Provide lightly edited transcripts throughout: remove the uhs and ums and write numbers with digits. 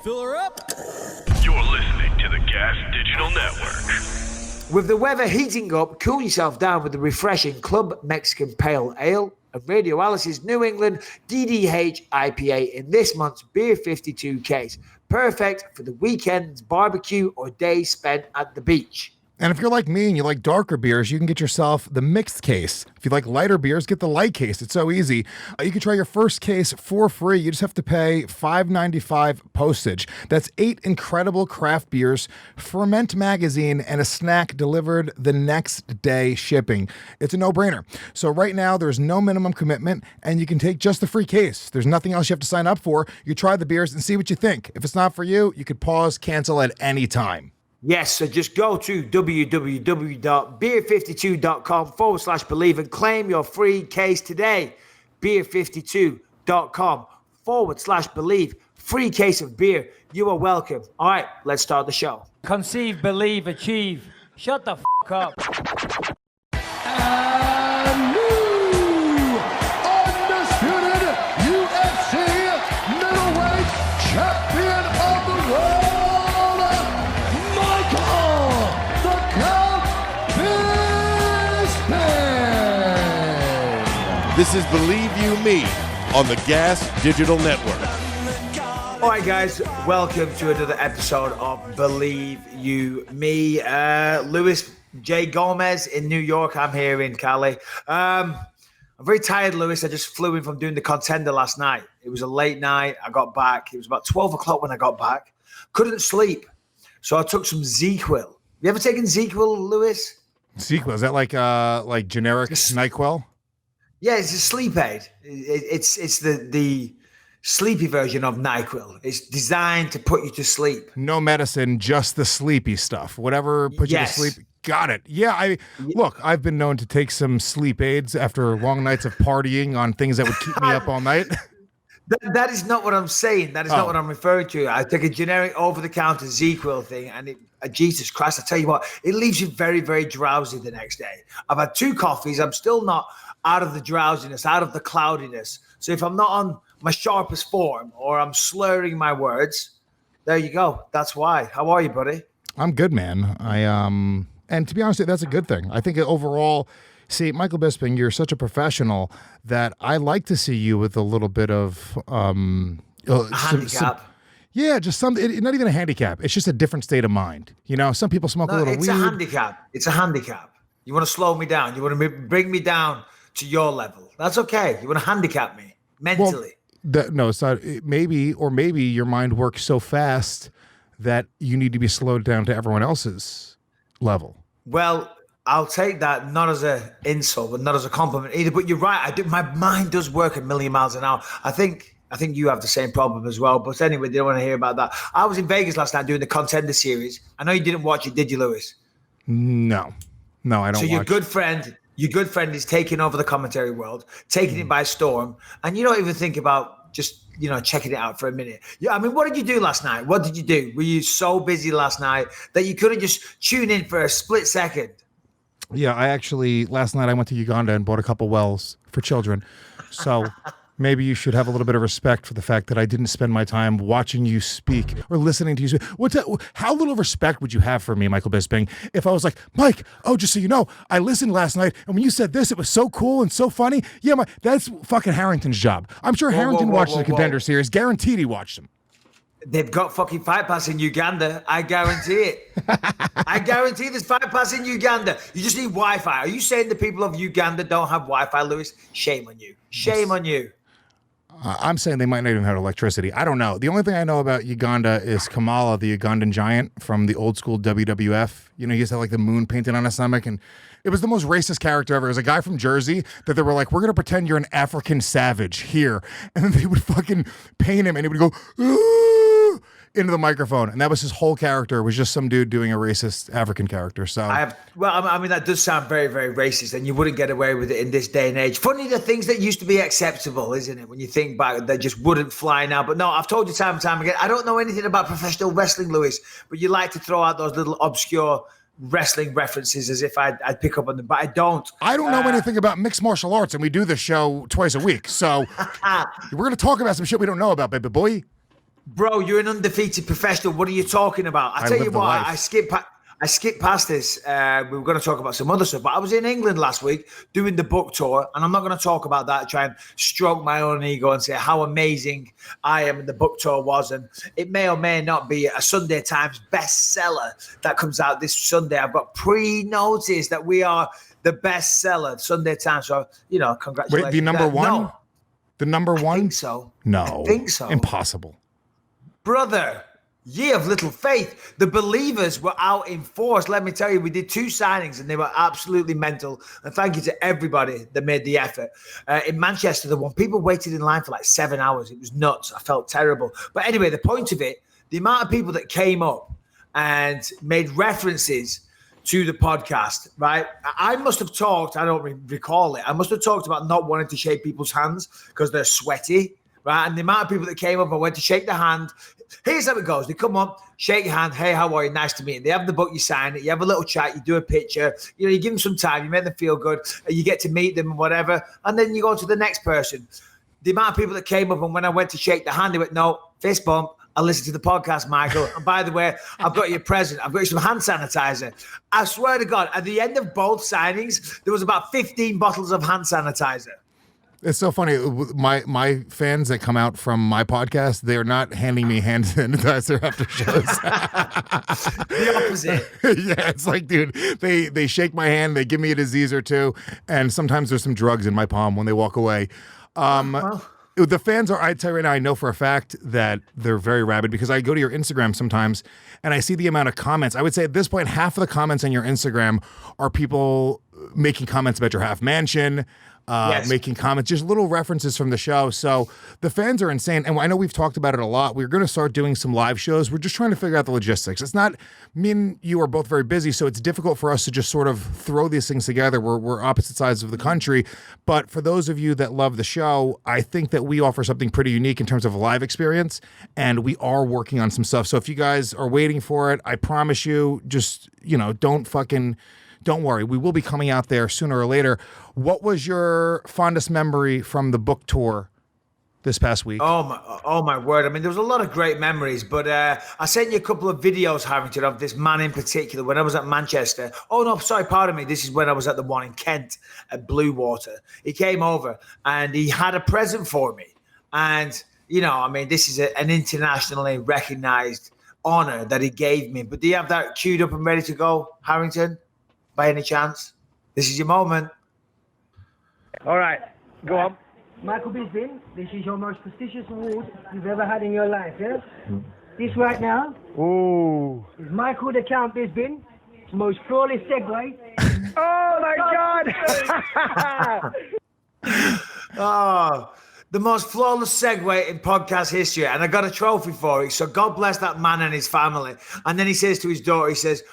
Fill her up. You're listening to the Gas Digital Network. With the weather heating up, cool yourself down with the refreshing Club Mexican Pale Ale and Radio Alice's New England DDH IPA in this month's Beer 52 case. Perfect for the weekend's barbecue or day spent at the beach. And if you're like me and you like darker beers, you can get yourself the mixed case. If you like lighter beers, get the light case. It's so easy. You can try your first case for free. You just have to pay $5.95 postage. That's 8 incredible craft beers, Ferment Magazine, and a snack delivered the next day shipping. It's a no-brainer. So right now, there's no minimum commitment, and you can take just the free case. There's nothing else you have to sign up for. You try the beers and see what you think. If it's not for you, you could pause, cancel at any time. Yes, so just go to www.beer52.com/believe and claim your free case today. Beer52.com/believe. Free case of beer. You are welcome. All right, let's start the show. Conceive, believe, achieve. Shut the f*** up. And new undisputed UFC middleweight champion of the world, the Count Bisping. This is Believe You Me on the Gas Digital Network. All right, guys, welcome to another episode of Believe You Me. Luis J. Gomez in New York. I'm here in Cali. I'm very tired, Luis. I just flew in from doing the Contender last night. It was a late night. I got back. It was about 12 o'clock when I got back. Couldn't sleep. So I took some ZzzQuil. You ever taken ZzzQuil, Lewis? ZzzQuil, is that like generic NyQuil? Yeah, it's a sleep aid. It's the sleepy version of NyQuil. It's designed to put you to sleep. No medicine, just the sleepy stuff. Whatever puts you to sleep. Got it. Yeah, look, I've been known to take some sleep aids after long nights of partying on things that would keep me up all night. That is not what I'm saying. That is not what I'm referring to. I took a generic over-the-counter ZzzQuil thing, and Jesus Christ, I tell you what, it leaves you very, very drowsy the next day. I've had 2 coffees. I'm still not out of the drowsiness, out of the cloudiness. So if I'm not on my sharpest form or I'm slurring my words, there you go. That's why. How are you, buddy? I'm good, man. And to be honest, that's a good thing. I think overall, see, Michael Bisping, you're such a professional that I like to see you with a little bit of handicap. Just something. Not even a handicap. It's just a different state of mind. You know, some people smoke a little weed. It's a handicap. It's a handicap. You want to slow me down. You want to bring me down to your level. That's okay. You want to handicap me mentally. Well, no, it's not. Maybe your mind works so fast that you need to be slowed down to everyone else's level. Well, I'll take that not as an insult, but not as a compliment either. But you're right. My mind does work a million miles an hour. I think you have the same problem as well. But anyway, they don't want to hear about that. I was in Vegas last night doing the Contender series. I know you didn't watch it, did you, Lewis? No, I don't. So your good friend is taking over the commentary world, taking it by storm, and you don't even think about just checking it out for a minute. Yeah, I mean, what did you do last night? What did you do? Were you so busy last night that you couldn't just tune in for a split second? Yeah, last night I went to Uganda and bought a couple wells for children. So maybe you should have a little bit of respect for the fact that I didn't spend my time watching you speak or listening to you speak. How little respect would you have for me, Michael Bisping, if I was like, Mike, just so you know, I listened last night, and when you said this, it was so cool and so funny. Yeah, that's fucking Harrington's job. I'm sure Harrington watched the Contender series. Guaranteed he watched them. They've got fucking Fight Pass in Uganda. I guarantee it. I guarantee there's Fight Pass in Uganda. You just need Wi-Fi. Are you saying the people of Uganda don't have Wi-Fi, Lewis? Shame on you. Shame on you. I'm saying they might not even have electricity. I don't know. The only thing I know about Uganda is Kamala, the Ugandan giant from the old school WWF. He used to have like the moon painted on his stomach, and it was the most racist character ever. It was a guy from Jersey that they were like, we're going to pretend you're an African savage here. And then they would fucking paint him, and he would go, "Ooh," into the microphone. And that was his whole character, was just some dude doing a racist African character. So I mean, that does sound very, very racist, and you wouldn't get away with it in this day and age. Funny, the things that used to be acceptable, isn't it? When you think back, they just wouldn't fly now. But no, I've told you time and time again, I don't know anything about professional wrestling, Lewis, but you like to throw out those little obscure wrestling references as if I'd pick up on them, but I don't. I don't know anything about mixed martial arts, and we do this show twice a week. So we're going to talk about some shit we don't know about, baby boy. Bro, you're an undefeated professional. What are you talking about? I tell you live the what, life. I skipped past this. We were going to talk about some other stuff, but I was in England last week doing the book tour, and I'm not going to talk about that, try and stroke my own ego and say how amazing I am and the book tour was. And it may or may not be a Sunday Times bestseller that comes out this Sunday. I've got pre-notice that we are the bestseller, Sunday Times. So, congratulations. Wait, the number one? No, The number one? I think so. No. I think so. Impossible. Brother, ye of little faith. The Believers were out in force. Let me tell you, we did 2 signings and they were absolutely mental. And thank you to everybody that made the effort. In Manchester, the one people waited in line for like 7 hours. It was nuts. I felt terrible. But anyway, the point of it, the amount of people that came up and made references to the podcast, right? I must have talked, I don't recall it. I must have talked about not wanting to shake people's hands because they're sweaty, right? And the amount of people that came up and went to shake the hand. Here's how it goes. They come up, shake your hand. Hey, how are you? Nice to meet you. They have the book, you sign it. You have a little chat. You do a picture. You give them some time. You make them feel good. You get to meet them and whatever. And then you go to the next person. The amount of people that came up and when I went to shake the hand, they went, no, fist bump. I listened to the podcast, Michael. And by the way, I've got you a present. I've got you some hand sanitizer. I swear to God, at the end of both signings, there was about 15 bottles of hand sanitizer. It's so funny. My fans that come out from my podcast, they're not handing me hand sanitizer after shows. The opposite. Yeah, it's like, dude, they shake my hand, they give me a disease or two, and sometimes there's some drugs in my palm when they walk away. The fans are, I'd tell you right now, I know for a fact that they're very rabid because I go to your Instagram sometimes and I see the amount of comments. I would say at this point, half of the comments on your Instagram are people making comments about your half mansion, Yes. making comments, just little references from the show. So the fans are insane. And I know we've talked about it a lot. We're going to start doing some live shows. We're just trying to figure out the logistics. It's not, me and you are both very busy, so it's difficult for us to just sort of throw these things together. We're opposite sides of the country. But for those of you that love the show, I think that we offer something pretty unique in terms of a live experience. And we are working on some stuff. So if you guys are waiting for it, I promise you, just, don't worry. We will be coming out there sooner or later. What was your fondest memory from the book tour this past week? Oh my word. I mean, there was a lot of great memories, but I sent you a couple of videos, Harrington, of this man in particular when I was at Manchester. Oh, no, sorry, pardon me. This is when I was at the one in Kent at Blue Water. He came over and he had a present for me. And, this is an internationally recognized honor that he gave me. But do you have that queued up and ready to go, Harrington? By any chance? This is your moment. All right, go on. Michael Bisping, this is your most prestigious award you've ever had in your life, yeah? This right now is Michael the Count Bisping, most flawless segue. Oh my God! The most flawless segue in podcast history. And I got a trophy for it. So God bless that man and his family. And then he says to his daughter, he says,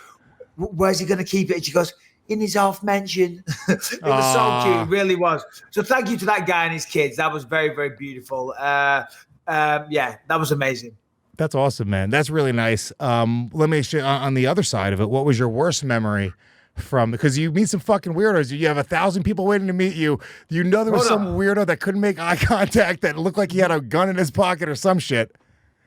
where's he going to keep it? And she goes, in his half mansion. It was so cute. It really was. So thank you to that guy and his kids. That was very, very beautiful. That was amazing. That's awesome, man. That's really nice. Let me show on the other side of it. What was your worst memory from? Because you meet some fucking weirdos. You have 1,000 people waiting to meet you. There was some weirdo that couldn't make eye contact that looked like he had a gun in his pocket or some shit.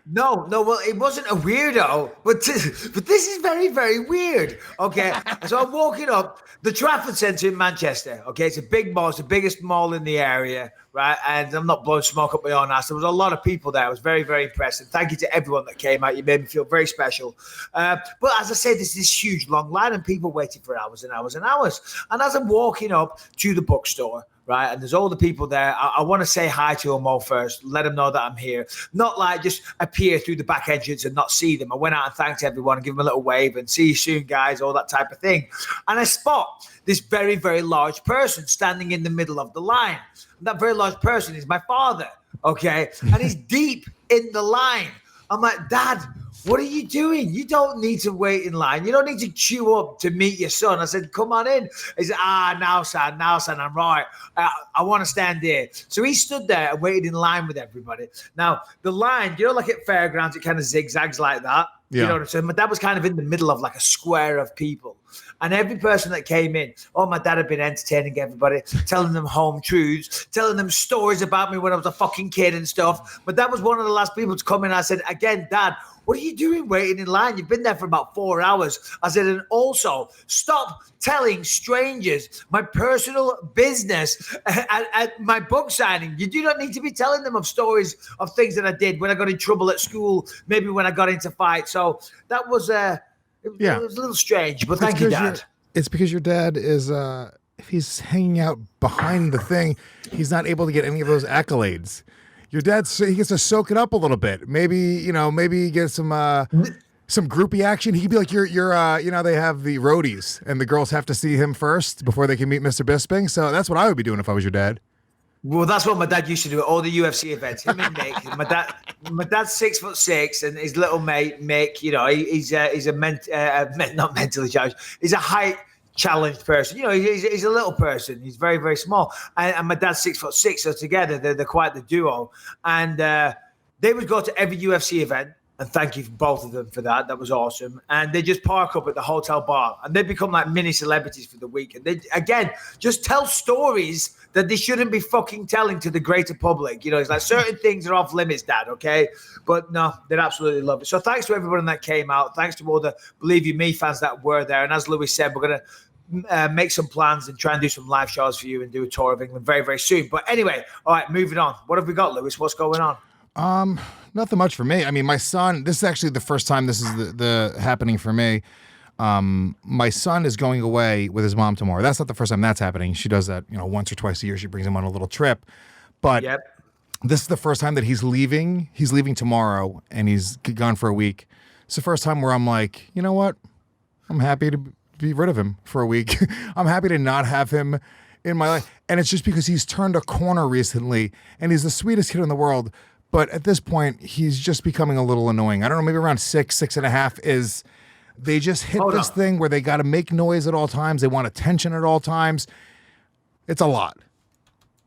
No, well, it wasn't a weirdo, but this is very, very weird. Okay, so I'm walking up the Trafford Centre in Manchester. Okay, it's a big mall, it's the biggest mall in the area, right? And I'm not blowing smoke up my own ass. There was a lot of people there. I was very, very impressed. And thank you to everyone that came out. You made me feel very special. But as I said, there's this huge long line and people waiting for hours and hours and hours. And as I'm walking up to the bookstore, right, and there's all the people there, I want to say hi to them all first, let them know that I'm here. Not like just appear through the back entrance and not see them. I went out and thanked everyone and give them a little wave and see you soon, guys, all that type of thing. And I spot this very, very large person standing in the middle of the line. And that very large person is my father, okay? And he's deep in the line. I'm like, Dad, what are you doing? You don't need to wait in line. You don't need to queue up to meet your son. I said, come on in. He said, now, son, I'm right. I want to stand here. So he stood there and waited in line with everybody. Now, the line, like at fairgrounds, it kind of zigzags like that. Yeah. You know what I'm saying? But that was kind of in the middle of like a square of people. And every person that came in, oh, my dad had been entertaining everybody, telling them home truths, telling them stories about me when I was a fucking kid and stuff. But that was one of the last people to come in. I said, again, Dad, what are you doing waiting in line? You've been there for about 4 hours. I said, and also stop telling strangers my personal business at my book signing. You do not need to be telling them of stories of things that I did when I got in trouble at school, maybe when I got into fights. So that was, it was a little strange, but thank you, Dad. It's because your dad is, if he's hanging out behind the thing, he's not able to get any of those accolades. Your dad, he gets to soak it up a little bit. Maybe get some groupie action. He could be like your they have the roadies and the girls have to see him first before they can meet Mr. Bisping. So that's what I would be doing if I was your dad. Well, that's what my dad used to do at all the UFC events. Him and Nick. My dad's 6'6", and his little mate Mick. He's not mentally challenged. He's a height challenged person. He's a little person. He's very, very small. And my dad's 6'6", so together they're quite the duo. And they would go to every UFC event. And thank you for both of them for that. That was awesome. And they just park up at the hotel bar, and they become like mini celebrities for the week. And they, again, just tell stories that they shouldn't be fucking telling to the greater public. It's like certain things are off limits, Dad, okay? But no, they absolutely love it. So thanks to everyone that came out. Thanks to all the Believe You Me fans that were there. And as Louis said, we're going to make some plans and try and do some live shows for you and do a tour of England very, very soon. But anyway, all right, moving on. What have we got, Louis? What's going on? Nothing much for me. I mean, my son, this is actually the first time this is the happening for me. My son is going away with his mom tomorrow. That's not the first time that's happening. She does that, once or twice a year. She brings him on a little trip. But this is the first time that he's leaving. He's leaving tomorrow, and he's gone for a week. It's the first time where I'm like, you know what? I'm happy to be rid of him for a week. I'm happy to not have him in my life. And it's just because he's turned a corner recently, and he's the sweetest kid in the world. But at this point, he's just becoming a little annoying. I don't know, maybe around 6.5 is they just hit this thing where they got to make noise at all times. They want attention at all times. It's a lot.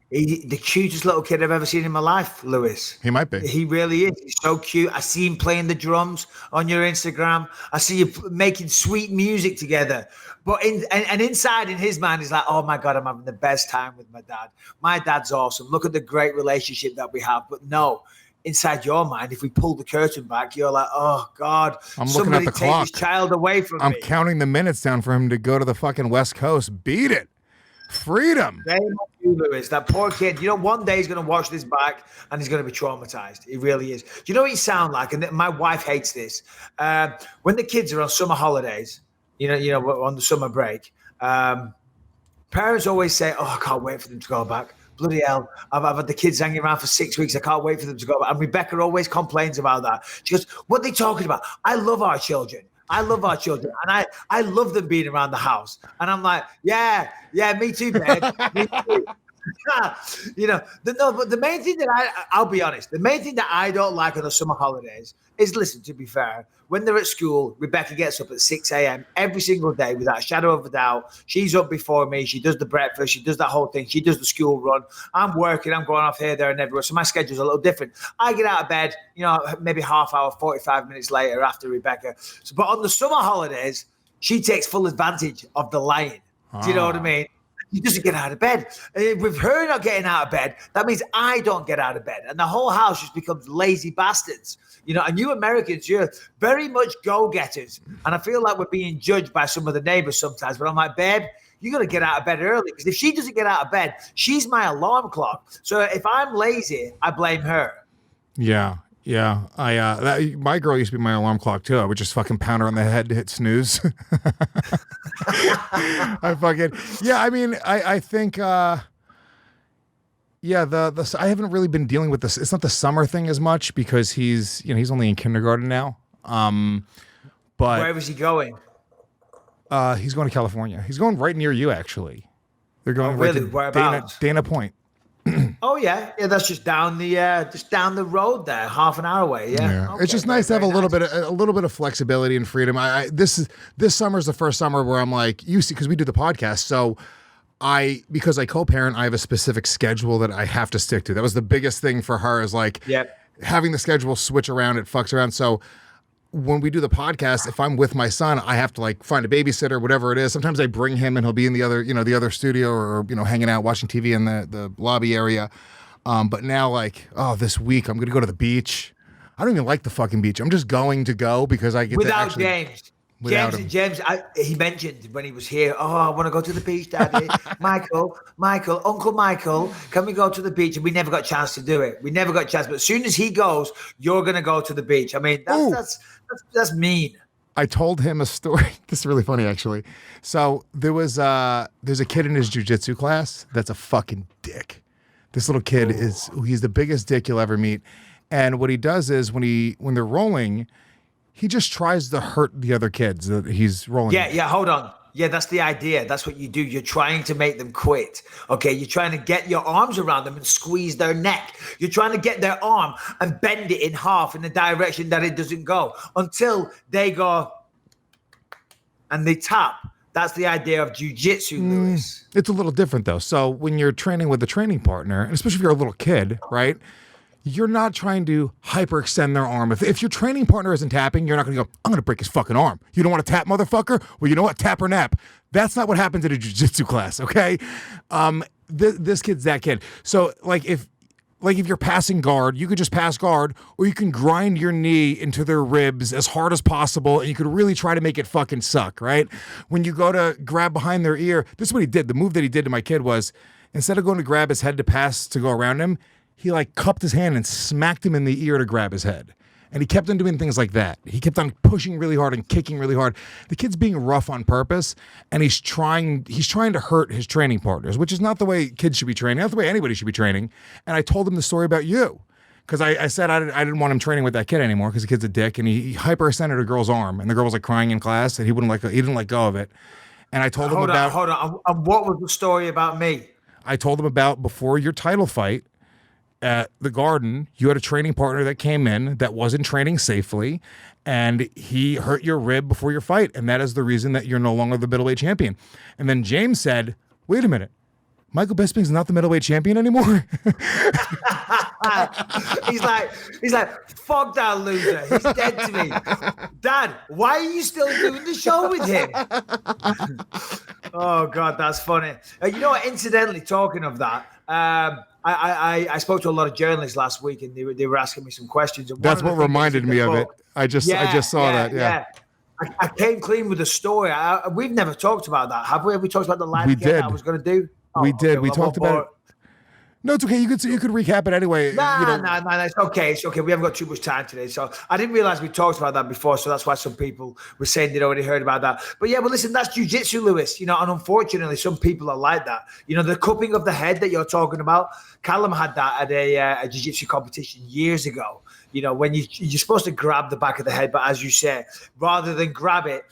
He's the cutest little kid I've ever seen in my life, Louis. He might be. He really is. He's so cute. I see him playing the drums on your Instagram. I see you making sweet music together. But inside in his mind, he's like, oh my God, I'm having the best time with my dad. My dad's awesome. Look at the great relationship that we have. But no, inside your mind, if we pull the curtain back, you're like, oh God, I'm looking at the take clock. This child away from me. I'm counting the minutes down for him to go to the fucking West Coast. Beat it. Freedom. Very much you, Louis. That poor kid. One day he's going to watch this back and he's going to be traumatized. He really is. Do you know what you sound like? And my wife hates this. When the kids are on summer holidays, on the summer break, parents always say, oh, I can't wait for them to go back. Bloody hell, I've had the kids hanging around for 6 weeks. I can't wait for them to go back. And Rebecca always complains about that. She goes, what are they talking about? I love our children. And I love them being around the house. And I'm like, yeah, me too, babe. Me too. But the main thing that I'll be honest, the main thing that I don't like on the summer holidays is, listen, to be fair, when they're at school, Rebecca gets up at 6 a.m. every single day without a shadow of a doubt. She's up before me. She does the breakfast. She does that whole thing. She does the school run. I'm working. I'm going off here, there, and everywhere. So my schedule's a little different. I get out of bed, maybe half hour, 45 minutes later after Rebecca. But on the summer holidays, she takes full advantage of the lying. Do you know what I mean? He doesn't get out of bed. With her not getting out of bed, that means I don't get out of bed. And the whole house just becomes lazy bastards. And you Americans, you're very much go-getters. And I feel like we're being judged by some of the neighbors sometimes. But I'm like, babe, you got to get out of bed early. Because if she doesn't get out of bed, she's my alarm clock. So if I'm lazy, I blame her. Yeah. My girl used to be my alarm clock too. I would just fucking pound her on the head to hit snooze. I think I haven't really been dealing with this. It's not the summer thing as much because he's only in kindergarten now. But where was he going? He's going to California. He's going right near you, actually. They're going really? Right to Dana Point. Oh yeah, that's just down the road there, half an hour away. Yeah. Okay, it's just nice to have a little bit of flexibility and freedom. This summer is the first summer where I'm like, because we do the podcast, so because I co-parent, I have a specific schedule that I have to stick to. That was the biggest thing for her, is like having the schedule switch around, it fucks around. So when we do the podcast, if I'm with my son, I have to like find a babysitter, whatever it is. Sometimes I bring him and he'll be in the other, the other studio or, hanging out, watching TV in the lobby area. But now like, this week I'm going to go to the beach. I don't even like the fucking beach. I'm just going to go because I get without to actually... James. Without him. James, he mentioned when he was here, I want to go to the beach, Daddy. Michael, Uncle Michael, can we go to the beach? And we never got a chance to do it. We never got a chance. But as soon as he goes, you're going to go to the beach. I mean, that's mean. I told him a story. This is really funny, actually. So there's a kid in his jiu-jitsu class that's a fucking dick. This little kid he's the biggest dick you'll ever meet. And what he does is when they're rolling, he just tries to hurt the other kids that he's rolling. Yeah, hold on. Yeah, that's the idea. That's what you do. You're trying to make them quit. Okay, you're trying to get your arms around them and squeeze their neck. You're trying to get their arm and bend it in half in the direction that it doesn't go until they go and they tap. That's the idea of jiu-jitsu, Lewis. It's a little different, though. So when you're training with a training partner, and especially if you're a little kid, right? You're not trying to hyperextend their arm. If your training partner isn't tapping, you're not going to go, I'm going to break his fucking arm. You don't want to tap, motherfucker? Well, you know what? Tap or nap. That's not what happens in a jiu-jitsu class, okay? This kid's that kid. So, if you're passing guard, you could just pass guard, or you can grind your knee into their ribs as hard as possible, and you could really try to make it fucking suck, right? When you go to grab behind their ear, this is what he did. The move that he did to my kid was, instead of going to grab his head to pass to go around him, he like cupped his hand and smacked him in the ear to grab his head. And he kept on doing things like that. He kept on pushing really hard and kicking really hard. The kid's being rough on purpose, and he's trying to hurt his training partners, which is not the way kids should be training, not the way anybody should be training. And I told him the story about you. Because I said I didn't want him training with that kid anymore because the kid's a dick, and he hyperextended a girl's arm, and the girl was like crying in class, and he didn't let go of it. And I told him about... Hold on. And what was the story about me? I told him about before your title fight, at the Garden, you had a training partner that came in that wasn't training safely, and he hurt your rib before your fight, and that is the reason that you're no longer the middleweight champion. And then James said, wait a minute, Michael Bisping's not the middleweight champion anymore? He's like, fuck that loser. He's dead to me. Dad, why are you still doing the show with him? Oh, God, that's funny. You know what, incidentally, talking of that, I spoke to a lot of journalists last week, and they were asking me some questions. And that's what reminded me of it. I just saw that. Yeah. I came clean with the story. We've never talked about that, have we? Have we talked about the line again I was going to do? We did. We talked about it. No, it's okay. You could recap it anyway. No, it's okay. It's okay. We haven't got too much time today. So I didn't realize we talked about that before. So that's why some people were saying they'd already heard about that. But yeah, well, listen, that's jiu-jitsu, Lewis. And unfortunately, some people are like that. The cupping of the head that you're talking about, Callum had that at a jiu-jitsu competition years ago. When you're supposed to grab the back of the head, but as you say, rather than grab it,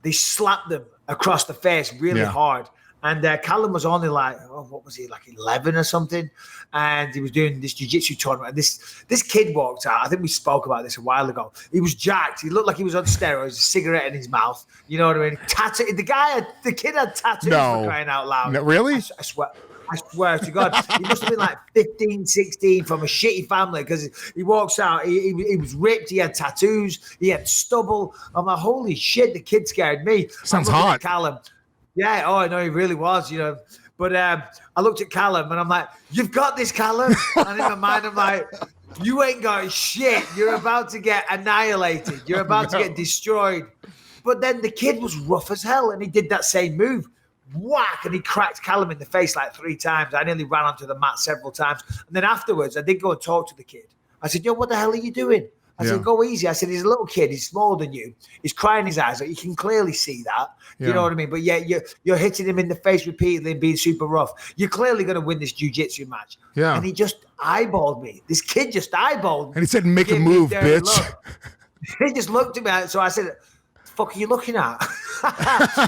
they slap them across the face really hard. And Callum was only like, what was he, like 11 or something? And he was doing this jiu-jitsu tournament. And this kid walked out. I think we spoke about this a while ago. He was jacked. He looked like he was on steroids, a cigarette in his mouth. You know what I mean? The kid had tattoos for crying out loud. No, really? I swear to God. He must have been like 15, 16 from a shitty family because he walks out. He was ripped. He had tattoos. He had stubble. I'm like, holy shit, the kid scared me. Sounds hot. Callum. Yeah, I know he really was, But I looked at Callum and I'm like, you've got this, Callum. And in my mind, I'm like, you ain't got shit. You're about to get annihilated. You're about to get destroyed. But then the kid was rough as hell, and he did that same move. Whack, and he cracked Callum in the face like 3 times. I nearly ran onto the mat several times. And then afterwards, I did go and talk to the kid. I said, what the hell are you doing? I said, go easy. I said, he's a little kid. He's smaller than you. He's crying his eyes out. You can clearly see that. You know what I mean? But yeah, you're hitting him in the face repeatedly and being super rough. You're clearly going to win this jiu-jitsu match. Yeah. And he just eyeballed me. This kid just eyeballed me. And he said, make a move, bitch. He just looked at me. So I said, the fuck are you looking at?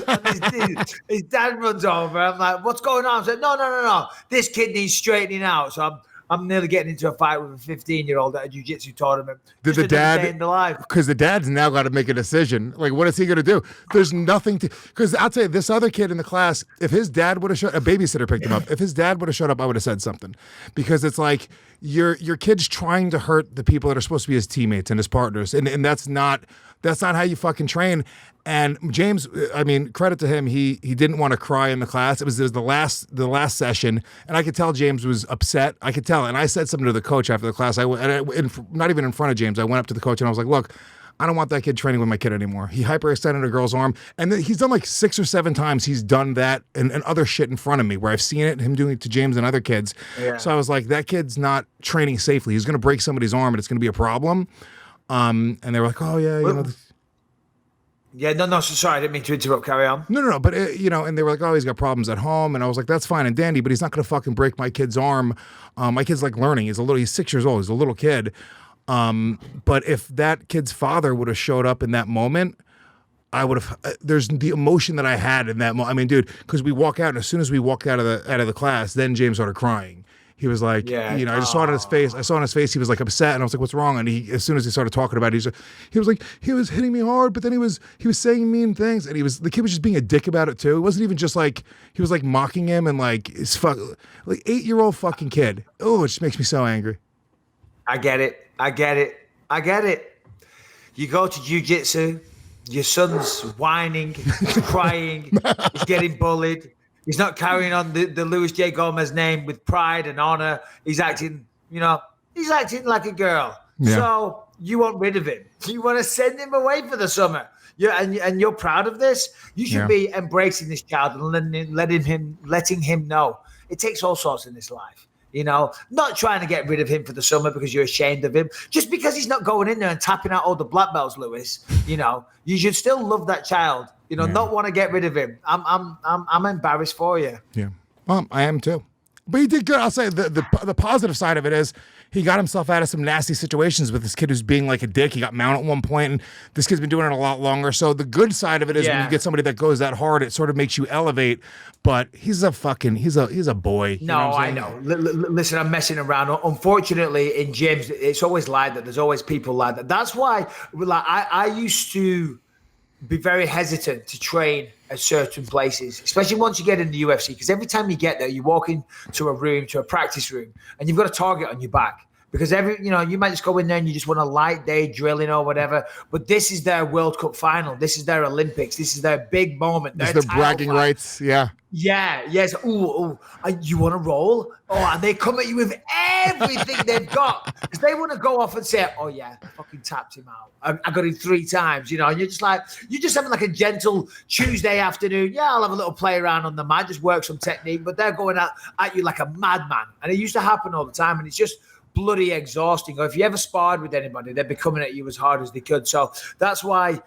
And his dad runs over. I'm like, what's going on? I said, no. This kid needs straightening out. So I'm nearly getting into a fight with a 15-year-old at a jiu-jitsu tournament. Did the dad, because the dad's now got to make a decision. Like, what is he going to do? There's nothing to, because I'll tell you, this other kid in the class, if his dad would have showed, a babysitter picked him up. If his dad would have showed up, I would have said something. Because it's like, your kid's trying to hurt the people that are supposed to be his teammates and his partners, and that's not how you fucking train. And James, I mean, credit to him, he didn't want to cry in the class. It was the last session, and I could tell James was upset. I could tell, and I said something to the coach after the class. Not even in front of James. I went up to the coach and I was like, "Look, I don't want that kid training with my kid anymore. He hyperextended a girl's arm, and he's done like 6 or 7 times. He's done that and other shit in front of me where I've seen it, him doing it to James and other kids. Yeah. So I was like, that kid's not training safely. He's going to break somebody's arm, and it's going to be a problem." And they were like, "Oh yeah, you know." Yeah, no, sorry, I didn't mean to interrupt. Carry on. No, but and they were like, "Oh, he's got problems at home," and I was like, "That's fine and dandy, but he's not going to fucking break my kid's arm." My kid's like learning. He's 6 years old. He's a little kid. But if that kid's father would have showed up in that moment, I would have. There's the emotion that I had in that moment. I mean, dude, because we walk out, and as soon as we walked out of the class, then James started crying. He was like, I just saw it in his face. I saw in his face he was like upset, and I was like, "What's wrong?" And as soon as he started talking about it, he was like, he was hitting me hard, but then he was saying mean things, and the kid was just being a dick about it too. It wasn't even just like he was like mocking him and like his 8-year-old fucking kid. Oh, it just makes me so angry. I get it. You go to jiu-jitsu, your son's whining, he's crying, he's getting bullied. He's not carrying on the Luis J. Gomez name with pride and honor. He's acting like a girl. Yeah. So you want rid of him. You want to send him away for the summer. And you're proud of this. You should be embracing this child and letting him know it takes all sorts in this life. Not trying to get rid of him for the summer because you're ashamed of him. Just because he's not going in there and tapping out all the black belts, Lewis. You should still love that child. Not want to get rid of him. I'm embarrassed for you. Yeah, well, I am too. But he did good. I'll say the positive side of it is he got himself out of some nasty situations with this kid who's being like a dick. He got mounted at one point, and this kid's been doing it a lot longer. So the good side of it is when you get somebody that goes that hard, it sort of makes you elevate. But he's a boy. No, I know. Listen, I'm messing around. Unfortunately, in gyms, it's always like that. There's always people like that. That's why, I used to be very hesitant to train at certain places, especially once you get in the UFC, because every time you get there, you walk into a practice room, and you've got a target on your back. Because you might just go in there and you just want a light day drilling or whatever, but this is their World Cup final. This is their Olympics. This is their big moment. This is their bragging rights. Yeah. Yeah. Yes. Ooh. You want to roll? Oh, and they come at you with everything they've got, because they want to go off and say, "Oh yeah, I fucking tapped him out. I got him 3 times." And you're just having like a gentle Tuesday afternoon. Yeah, I'll have a little play around on the mat, just work some technique. But they're going at you like a madman, and it used to happen all the time, and it's just bloody exhausting. Or if you ever sparred with anybody, they'd be coming at you as hard as they could. So that's why,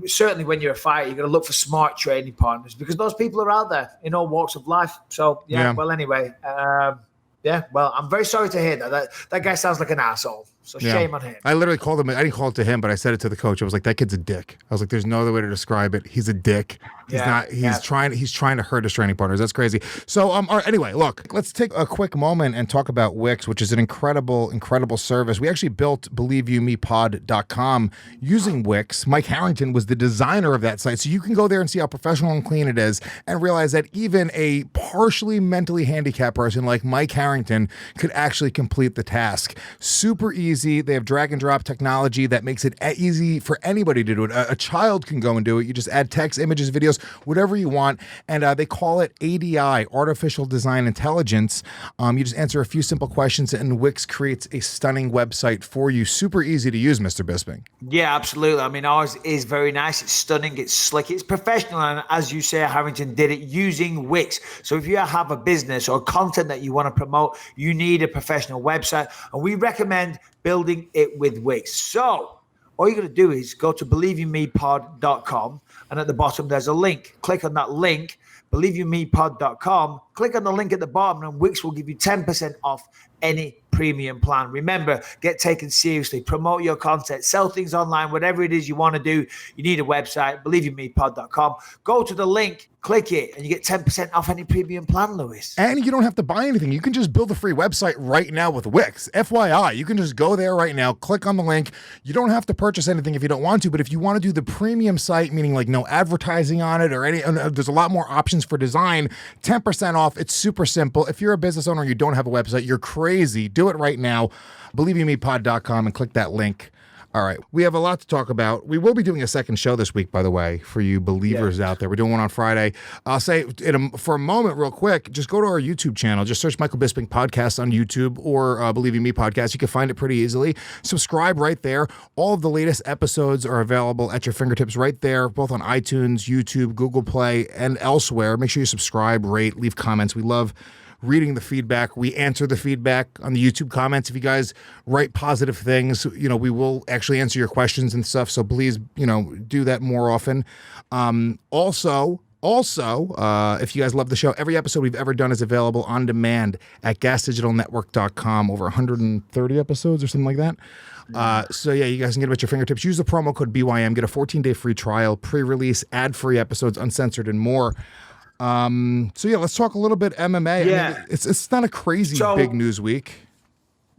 certainly when you're a fighter, you're going to look for smart training partners, because those people are out there in all walks of life. So well, anyway, well, I'm very sorry to hear that guy sounds like an asshole. So shame on him. I literally called him. I didn't call it to him, but I said it to the coach. I was like, "That kid's a dick." I was like, "There's no other way to describe it. He's a dick. He's trying to hurt his training partners. That's crazy." So, all right, anyway, look, let's take a quick moment and talk about Wix, which is an incredible service. We actually built BelieveYouMePod.com using Wix. Mike Harrington was the designer of that site, so you can go there and see how professional and clean it is, and realize that even a partially mentally handicapped person like Mike Harrington could actually complete the task. Super easy. They have drag and drop technology that makes it easy for anybody to do it. A child can go and do it. You just add text, images, videos, whatever you want. And they call it ADI, Artificial Design Intelligence. You just answer a few simple questions, and Wix creates a stunning website for you. Super easy to use, Mr. Bisping. Yeah, absolutely. I mean, ours is very nice. It's stunning. It's slick. It's professional. And as you say, Harrington did it using Wix. So if you have a business or content that you want to promote, you need a professional website. And we recommend building it with Wix. So all you got to do is go to BelieveYouMePod.com, and at the bottom there's a link. Click on that link, BelieveYouMePod.com. Click on the link at the bottom, and Wix will give you 10% off any premium plan. Remember, get taken seriously. Promote your content. Sell things online. Whatever it is you want to do, you need a website. BelieveYouMePod.com. Go to the link, click it, and you get 10% off any premium plan, Lewis. And you don't have to buy anything. You can just build a free website right now with Wix. FYI, you can just go there right now, click on the link. You don't have to purchase anything if you don't want to, but if you want to do the premium site, meaning like no advertising on it or any, there's a lot more options for design, 10% off. It's super simple. If you're a business owner and you don't have a website, you're crazy. crazy. Do it right now. BelieveYouMePod.com and click that link. All right. We have a lot to talk about. We will be doing a second show this week, by the way, for you believers out there. We're doing one on Friday. I'll say for a moment, real quick, just go to our YouTube channel. Just search Michael Bisping Podcast on YouTube or Believe You Me Podcast. You can find it pretty easily. Subscribe right there. All of the latest episodes are available at your fingertips right there, both on iTunes, YouTube, Google Play, and elsewhere. Make sure you subscribe, rate, leave comments. We love reading the feedback. We answer the feedback on the YouTube comments. If you guys write positive things, we will actually answer your questions and stuff. So please, do that more often. Also, if you guys love the show, every episode we've ever done is available on demand at gasdigitalnetwork.com. Over 130 episodes or something like that. So yeah, you guys can get them at your fingertips. Use the promo code BYM, get a 14-day free trial, pre-release, ad-free episodes, uncensored, and more. So yeah, let's talk a little bit MMA. Yeah. I mean, it's not a crazy big news week.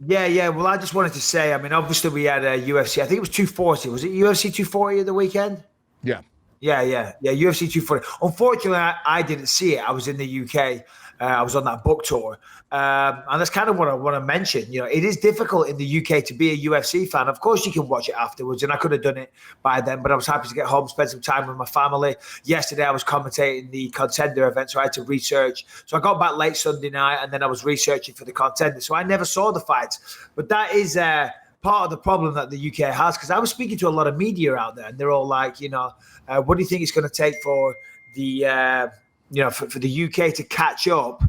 Yeah. Well, I just wanted to say, obviously we had a UFC. I think it was 240. Was it UFC 240 of the weekend? Yeah. Yeah. UFC 240. Unfortunately, I didn't see it. I was in the UK. I was on that book tour. And that's kind of what I want to mention. It is difficult in the UK to be a UFC fan. Of course, you can watch it afterwards, and I could have done it by then, but I was happy to get home, spend some time with my family. Yesterday, I was commentating the Contender event, so I had to research. So I got back late Sunday night, and then I was researching for the Contender. So I never saw the fights. But that is part of the problem that the UK has, because I was speaking to a lot of media out there, and they're all like, what do you think it's going to take for the for the UK to catch up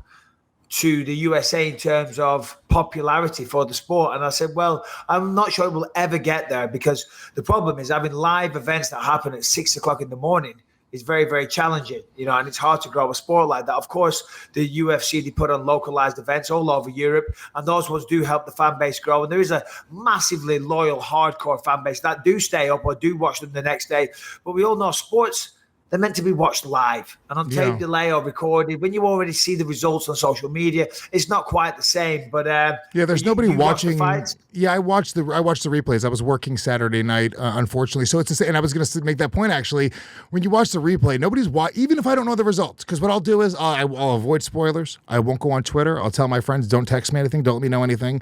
to the USA in terms of popularity for the sport? And I said, well, I'm not sure we'll ever get there, because the problem is having live events that happen at 6 o'clock in the morning is very, very challenging, and it's hard to grow a sport like that. Of course, the UFC, they put on localized events all over Europe, and those ones do help the fan base grow. And there is a massively loyal, hardcore fan base that do stay up or do watch them the next day. But we all know sports, they're meant to be watched live and on tape delay or recorded. When you already see the results on social media, it's not quite the same. But there's nobody watching. Watch I watched the replays. I was working Saturday night, unfortunately. So it's the same. And I was going to make that point actually. When you watch the replay, nobody's even if I don't know the results, because what I'll do is I'll avoid spoilers. I won't go on Twitter. I'll tell my friends, don't text me anything. Don't let me know anything.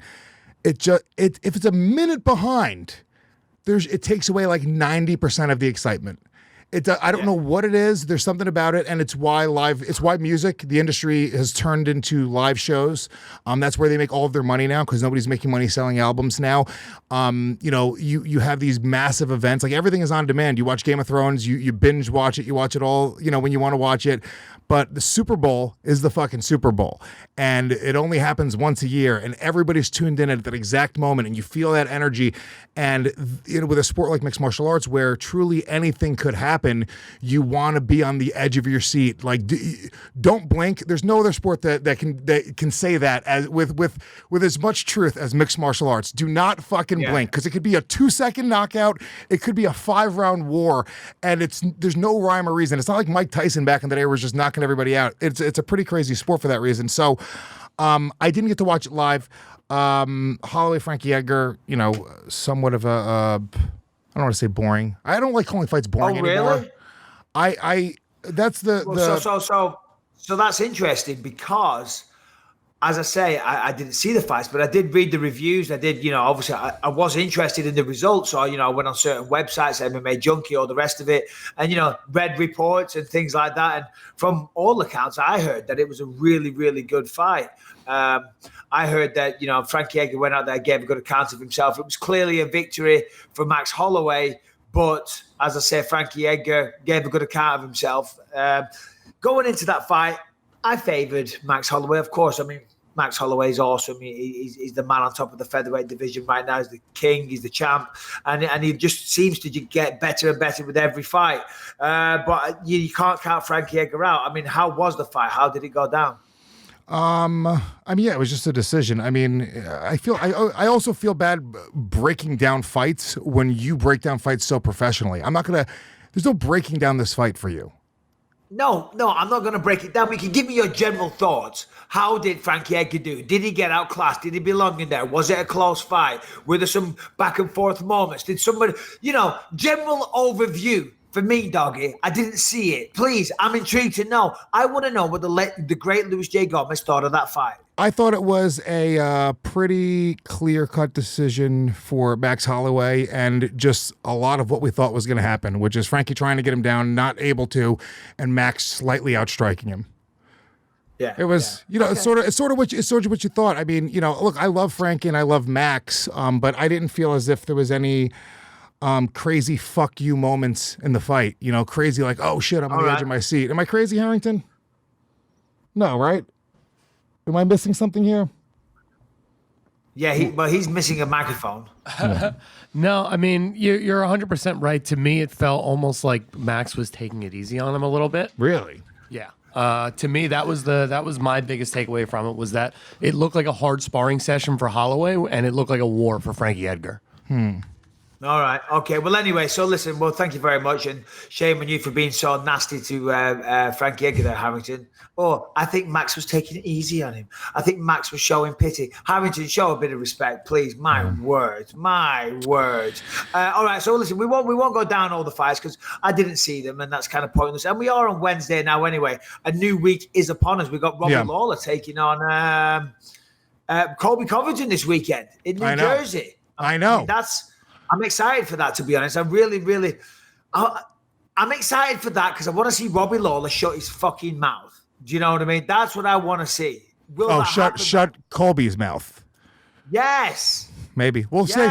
If it's a minute behind, it takes away like 90% of the excitement. I don't know what it is. There's something about it, and it's why music, the industry has turned into live shows. That's where they make all of their money now, because nobody's making money selling albums now. You have these massive events, like everything is on demand. You watch Game of Thrones, you binge watch it, you watch it all, when you want to watch it. But the Super Bowl is the fucking Super Bowl, and it only happens once a year, and everybody's tuned in at that exact moment, and you feel that energy. And with a sport like mixed martial arts, where truly anything could happen, you want to be on the edge of your seat. Like, don't blink. There's no other sport that can say that as with as much truth as mixed martial arts. Do not fucking blink, because it could be a 2-second knockout, it could be a 5-round war, and there's no rhyme or reason. It's not like Mike Tyson back in the day was just knocking everybody out. It's a pretty crazy sport for that reason. So I didn't get to watch it live. Holloway, Frankie Edgar, somewhat of I don't want to say boring. I don't like calling fights boring anymore. Really? That's So that's interesting, because as I say, I didn't see the fights, but I did read the reviews. I did, obviously I was interested in the results. So, I went on certain websites, MMA Junkie, all the rest of it, and, read reports and things like that. And from all accounts, I heard that it was a really, really good fight. I heard that, Frankie Edgar went out there, gave a good account of himself. It was clearly a victory for Max Holloway. But as I say, Frankie Edgar gave a good account of himself. Going into that fight, I favoured Max Holloway, of course. Max Holloway is awesome. He's the man on top of the featherweight division right now. He's the king. He's the champ. And he just seems to get better and better with every fight. But you can't count Frankie Edgar out. How was the fight? How did it go down? It was just a decision. I also feel bad breaking down fights when you break down fights so professionally. There's no breaking down this fight for you. No, I'm not going to break it down. You can give me your general thoughts. How did Frankie Edgar do? Did he get outclassed? Did he belong in there? Was it a close fight? Were there some back and forth moments? Did somebody, general overview. For me, doggy, I didn't see it. Please, I'm intrigued to know. I want to know what the great Luis J. Gomez thought of that fight. I thought it was a pretty clear-cut decision for Max Holloway, and just a lot of what we thought was going to happen, which is Frankie trying to get him down, not able to, and Max slightly outstriking him. Yeah, it was, it's sort of what you thought. I mean, look, I love Frankie and I love Max, but I didn't feel as if there was any crazy fuck you moments in the fight. Crazy like, oh shit, I'm on the edge of my seat. Am I crazy, Harrington? No, right? Am I missing something here? Yeah, he's missing a microphone. No, I mean, you're 100% right. To me, it felt almost like Max was taking it easy on him a little bit. Really? Yeah. To me, that was my biggest takeaway from it, was that it looked like a hard sparring session for Holloway, and it looked like a war for Frankie Edgar. All right. Okay. Well, anyway, so listen, well, thank you very much. And shame on you for being so nasty to Frankie Edgar there, Harrington. Oh, I think Max was taking it easy on him. I think Max was showing pity. Harrington, show a bit of respect, please. My words. All right. So listen, we won't go down all the fights because I didn't see them, and that's kind of pointless. And we are on Wednesday now anyway. A new week is upon us. We've got Robbie Lawler taking on Colby Covington this weekend in New Jersey. I know. I'm excited for that, to be honest. I'm excited for that because I want to see Robbie Lawler shut his fucking mouth. Do you know what I mean? That's what I want to see. Shut Colby's mouth. Yes. Maybe we'll see.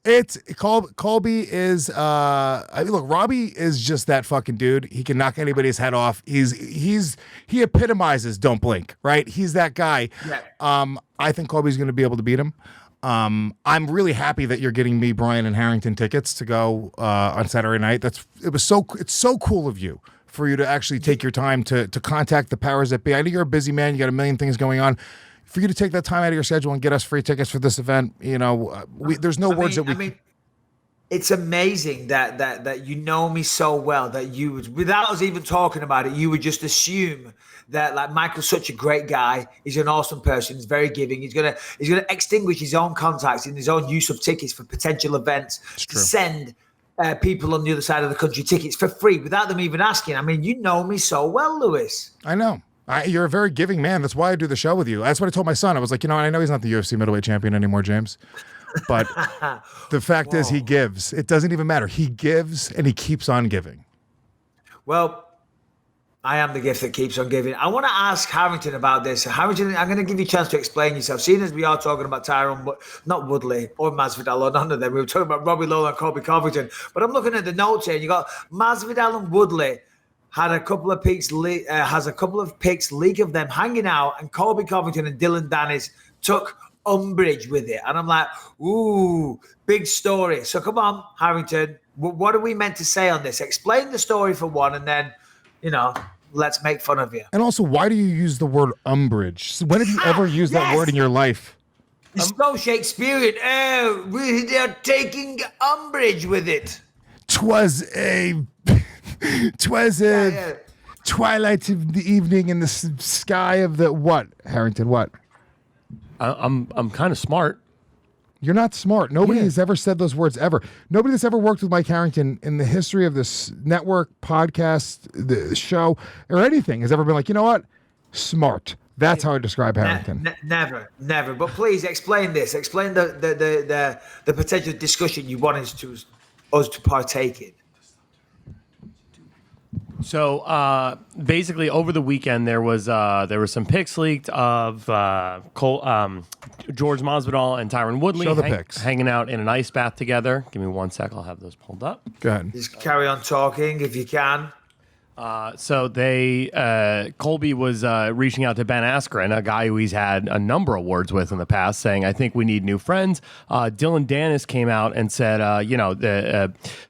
It's Colby is. Look, Robbie is just that fucking dude. He can knock anybody's head off. He epitomizes don't blink. Right? He's that guy. Yeah. I think Colby's going to be able to beat him. I'm really happy that you're getting me, Brian, and Harrington tickets to go on Saturday night. It's so cool of you for you to actually take your time to contact the powers that be. I know you're a busy man. You got a million things going on. For you to take that time out of your schedule and get us free tickets for this event, there's no words that we. I mean, it's amazing that you know me so well that you would, without us even talking about it, you would just assume that like Michael's such a great guy. He's an awesome person. He's very giving. He's gonna extinguish his own contacts in his own use of tickets for potential events to send people on the other side of the country tickets for free without them even asking. I mean, you know me so well, Lewis. I know. You're a very giving man. That's why I do the show with you. That's what I told my son. I was like, I know he's not the UFC middleweight champion anymore, James. But the fact is he gives. It doesn't even matter. He gives and he keeps on giving. Well, I am the gift that keeps on giving. I want to ask Harrington about this. Harrington, I'm going to give you a chance to explain yourself. Seeing as we are talking about Tyrone, but not Woodley or Masvidal or none of them. We were talking about Robbie Lawler and Colby Covington. But I'm looking at the notes here, and you got Masvidal and Woodley had a couple of picks, has a couple of picks, leak of them hanging out, and Colby Covington and Dylan Dennis took umbrage with it. And I'm like, ooh, big story. So come on, Harrington, what are we meant to say on this? Explain the story for one, and then, let's make fun of you. And also, why do you use the word umbrage? When have you ever used that word in your life? It's so Shakespearean. They're taking umbrage with it. 'Twas a twilight of the evening in the sky of the what, Harrington? What? I'm kind of smart. You're not smart. Nobody has ever said those words ever. Nobody that's ever worked with Mike Harrington in the history of this network, podcast, the show, or anything has ever been like, you know what? Smart. That's how I describe Harrington. Never. But please explain this. Explain the potential discussion you want us to partake in. So basically, over the weekend, there was some pics leaked of George Masvidal and Tyron Woodley hanging out in an ice bath together. Give me 1 sec. I'll have those pulled up. Go ahead. Just carry on talking if you can. So Colby was reaching out to Ben Askren, a guy who he's had a number of words with in the past, saying, I think we need new friends. Dylan Dennis came out and said,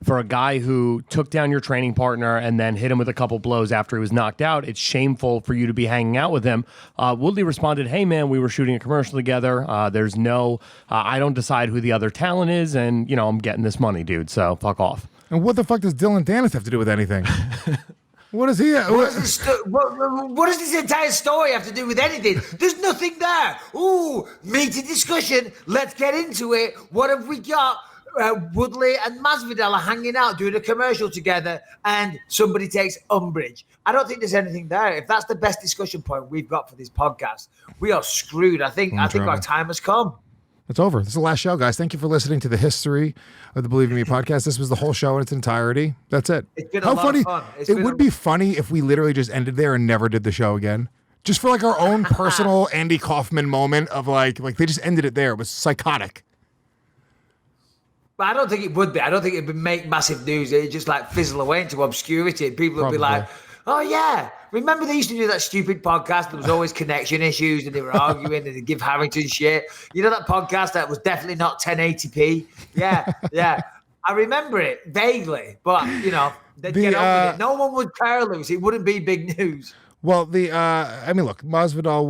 for a guy who took down your training partner and then hit him with a couple blows after he was knocked out, it's shameful for you to be hanging out with him. Woodley responded, hey, man, we were shooting a commercial together. There's no, I don't decide who the other talent is. And, I'm getting this money, dude. So fuck off. And what the fuck does Dylan Dennis have to do with anything? What is he? What does this entire story have to do with anything? There's nothing there. Ooh, meaty discussion. Let's get into it. What have we got? Woodley and Masvidal are hanging out doing a commercial together, and somebody takes umbrage. I don't think there's anything there. If that's the best discussion point we've got for this podcast, we are screwed. I think our time has come. It's over. This is the last show, guys. Thank you for listening to the history of the Believe in Me podcast. This was the whole show in its entirety. That's it. It's been a lot of fun. It would be funny if we literally just ended there and never did the show again. Just for like our own personal Andy Kaufman moment of like they just ended it there. It was psychotic. But I don't think it would be. I don't think it would make massive news. It'd just like fizzle away into obscurity. And people would be like, oh yeah, remember they used to do that stupid podcast? There was always connection issues and they were arguing and they give Harrington shit. You know that podcast that was definitely not 1080p? Yeah. I remember it vaguely, but they'd get on with it. No one would care, Lewis. It wouldn't be big news. Well, look, Masvidal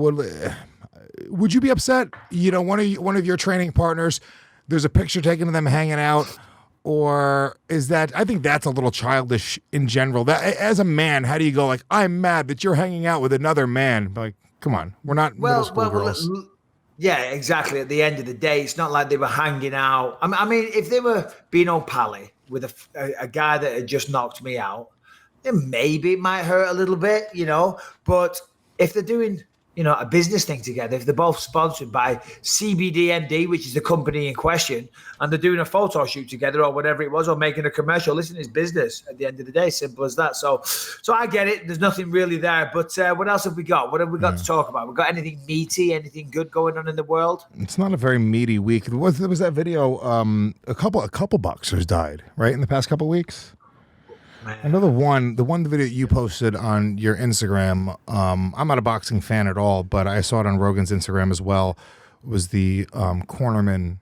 would you be upset? One of your training partners, there's a picture taken of them hanging out. Or is that, I think that's a little childish in general. That as a man, how do you go like, I'm mad that you're hanging out with another man? Like, come on, we're not middle school girls. Yeah, exactly. At the end of the day, it's not like they were hanging out. I mean, if they were being all pally with a guy that had just knocked me out, then maybe it might hurt a little bit, But if they're doing a business thing together, if they're both sponsored by CBDMD, which is the company in question, and they're doing a photo shoot together or whatever it was, or making a commercial, listen, it's business at the end of the day, simple as that. So I get it. There's nothing really there. But what else have we got? What have we got to talk about? We got anything meaty, anything good going on in the world? It's not a very meaty week. There was that video, a couple boxers died, right, in the past couple weeks? Another one, the video you posted on your Instagram, I'm not a boxing fan at all, but I saw it on Rogan's Instagram as well, was the cornerman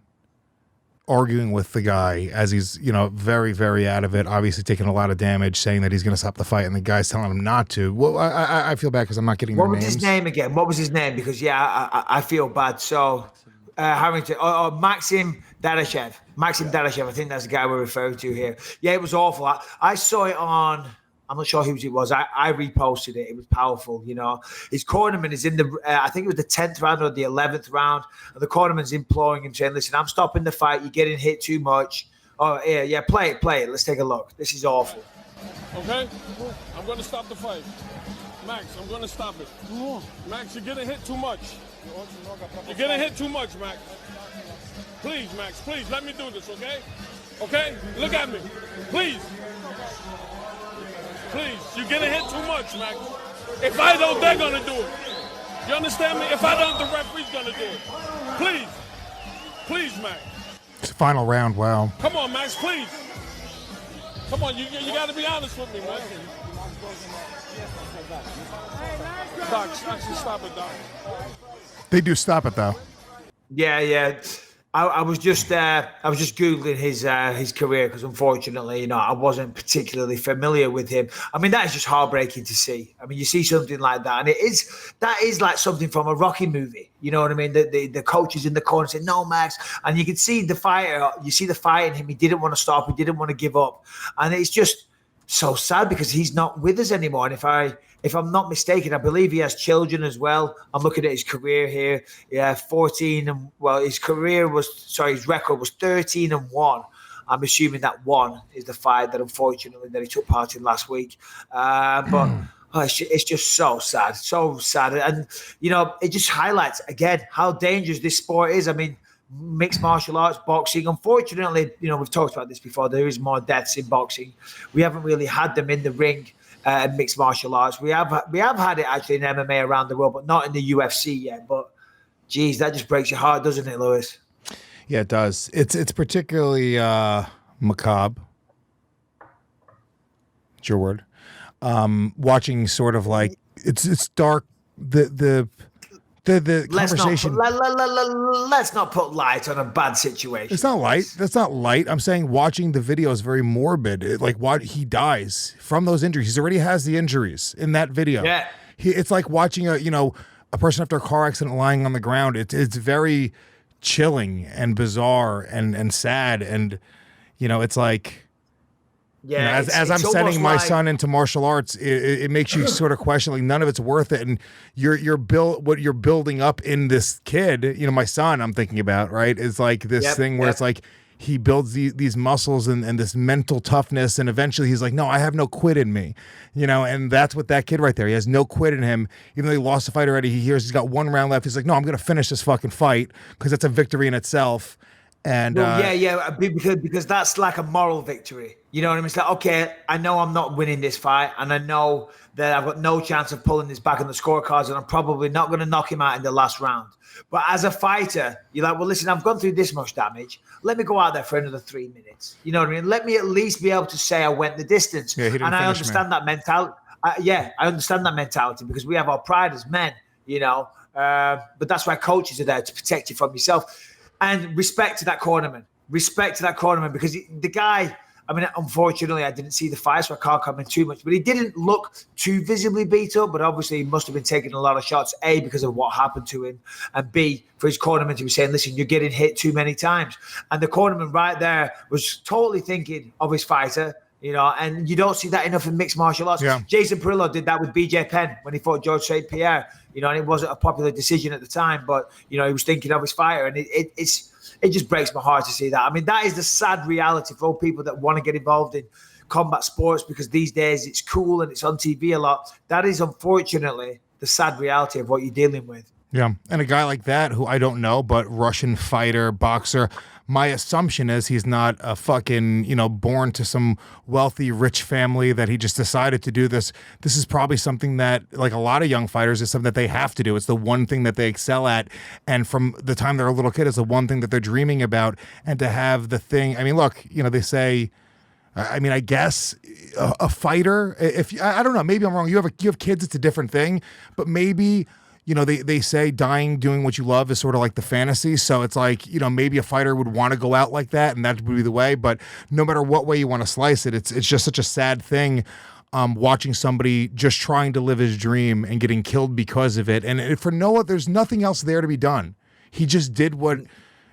arguing with the guy as he's, very, very out of it, obviously taking a lot of damage, saying that he's going to stop the fight, and the guy's telling him not to. Well, I feel bad because I'm not getting their names. What was his name again? What was his name? Because, I feel bad. So, Harrington, Maxim Dadashev. Dadashev, I think that's the guy we're referring to here. Yeah, it was awful. I saw it on, I'm not sure whose it was. I reposted it. It was powerful, His cornerman is in I think it was the 10th round or the 11th round, and the cornerman's imploring him, saying, listen, I'm stopping the fight. You're getting hit too much. Oh, yeah, play it. Let's take a look. This is awful. Okay? I'm going to stop the fight. Max, I'm going to stop it. Max, you're getting hit too much. You're getting hit too much, Max. Please, Max, please, let me do this, okay? Okay? Look at me. Please. Please, you're getting hit too much, Max. If I don't, they're going to do it. You understand me? If I don't, the referee's going to do it. Please. Please, Max. It's the final round, wow. Come on, Max, please. Come on, you got to be honest with me, man. Doc, actually stop it, Doc. They do stop it, though. Yeah. I was just Googling his career because unfortunately, I wasn't particularly familiar with him. I mean, that is just heartbreaking to see. I mean, you see something like that, and that is like something from a Rocky movie. You know what I mean? The coach is in the corner saying, "No, Max," and you can see the fighter. You see the fight in him. He didn't want to stop. He didn't want to give up, and it's just so sad because he's not with us anymore. And if I'm not mistaken, I believe he has children as well. I'm looking at his career here. Yeah, 14 and his record was 13-1. I'm assuming that one is the fight that unfortunately that he took part in last week. It's just so sad, and it just highlights again how dangerous this sport is. I mean, mixed martial arts, boxing. Unfortunately, we've talked about this before. There is more deaths in boxing. We haven't really had them in the ring. Mixed martial arts. We have had it actually in MMA around the world, but not in the UFC yet. But geez, that just breaks your heart, doesn't it, Lewis? Yeah, it does. It's particularly macabre. It's your word. Watching sort of like it's dark. The conversation. Let's not put light on a bad situation. It's not light. That's not light. I'm saying watching the video is very morbid. He dies from those injuries. He already has the injuries in that video. Yeah. It's like watching a person after a car accident lying on the ground. It's very chilling and bizarre and sad, and it's like. Yeah, as I'm sending my son into martial arts, it makes you sort of question, like, none of it's worth it. And what you're building up in this kid, my son, I'm thinking about, right, is like this thing where it's like he builds these muscles and this mental toughness, and eventually he's like, no, I have no quit in me, and that's what that kid right there, he has no quit in him. Even though he lost the fight already, he hears he's got one round left, he's like, no, I'm gonna finish this fucking fight because that's a victory in itself. And because that's like a moral victory. You know what I mean? It's like, okay, I know I'm not winning this fight, and I know that I've got no chance of pulling this back on the scorecards, and I'm probably not going to knock him out in the last round. But as a fighter, you're like, well, listen, I've gone through this much damage. Let me go out there for another 3 minutes. You know what I mean? Let me at least be able to say I went the distance. Yeah, and I understand that mentality. I understand that mentality because we have our pride as men, but that's why coaches are there to protect you from yourself. And respect to that cornerman. Because the guy, I mean, unfortunately, I didn't see the fight, so I can't comment too much. But he didn't look too visibly beat up, but obviously he must have been taking a lot of shots, A, because of what happened to him, and B, for his cornerman to be saying, listen, you're getting hit too many times. And the cornerman right there was totally thinking of his fighter, and you don't see that enough in mixed martial arts. Yeah. Jason Perillo did that with BJ Penn when he fought George St. Pierre, and it wasn't a popular decision at the time, but, he was thinking of his fighter, and it just breaks my heart to see that. I mean, that is the sad reality for all people that want to get involved in combat sports because these days it's cool and it's on TV a lot. That is, unfortunately, the sad reality of what you're dealing with. Yeah, and a guy like that, who I don't know, but Russian fighter, boxer, my assumption is he's not a fucking, born to some wealthy, rich family that he just decided to do this. This is probably something that, like a lot of young fighters, is something that they have to do. It's the one thing that they excel at. And from the time they're a little kid, it's the one thing that they're dreaming about. And to have the thing, I mean, look, they say, I mean, I guess a fighter, I don't know, maybe I'm wrong. You have kids, it's a different thing, but maybe, they say dying doing what you love is sort of like the fantasy. So it's like, maybe a fighter would want to go out like that and that would be the way. But no matter what way you want to slice it, it's just such a sad thing watching somebody just trying to live his dream and getting killed because of it. And for Noah, there's nothing else there to be done. He just did what...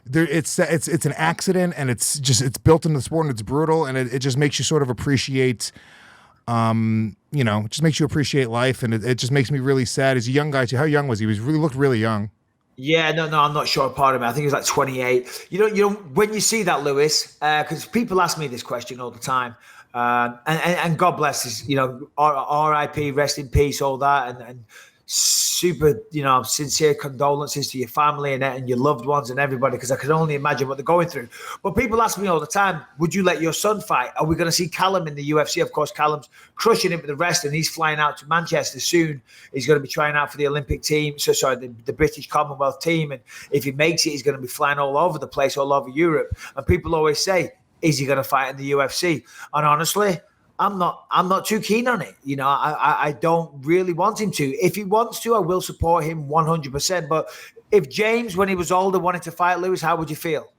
It's an accident, and it's built into the sport, and it's brutal, and it just makes you sort of appreciate... it just makes you appreciate life, and it just makes me really sad. He's a young guy too. How young was he? He looked really young. Yeah, no, I'm not sure. Part of it, I think he was like 28. When you see that, Lewis, because people ask me this question all the time, and God bless his, R.I.P., rest in peace, all that, and super, sincere condolences to your family and your loved ones and everybody, because I can only imagine what they're going through. But people ask me all the time, would you let your son fight? Are we going to see Callum in the UFC? Of course, Callum's crushing it with the rest, and he's flying out to Manchester soon. He's going to be trying out for the Olympic team, the British Commonwealth team. And if he makes it, he's going to be flying all over the place, all over Europe. And people always say, is he going to fight in the UFC? And honestly, I'm not too keen on it. I don't really want him to. If he wants to, I will support him 100%. But if James, when he was older, wanted to fight Lewis, how would you feel?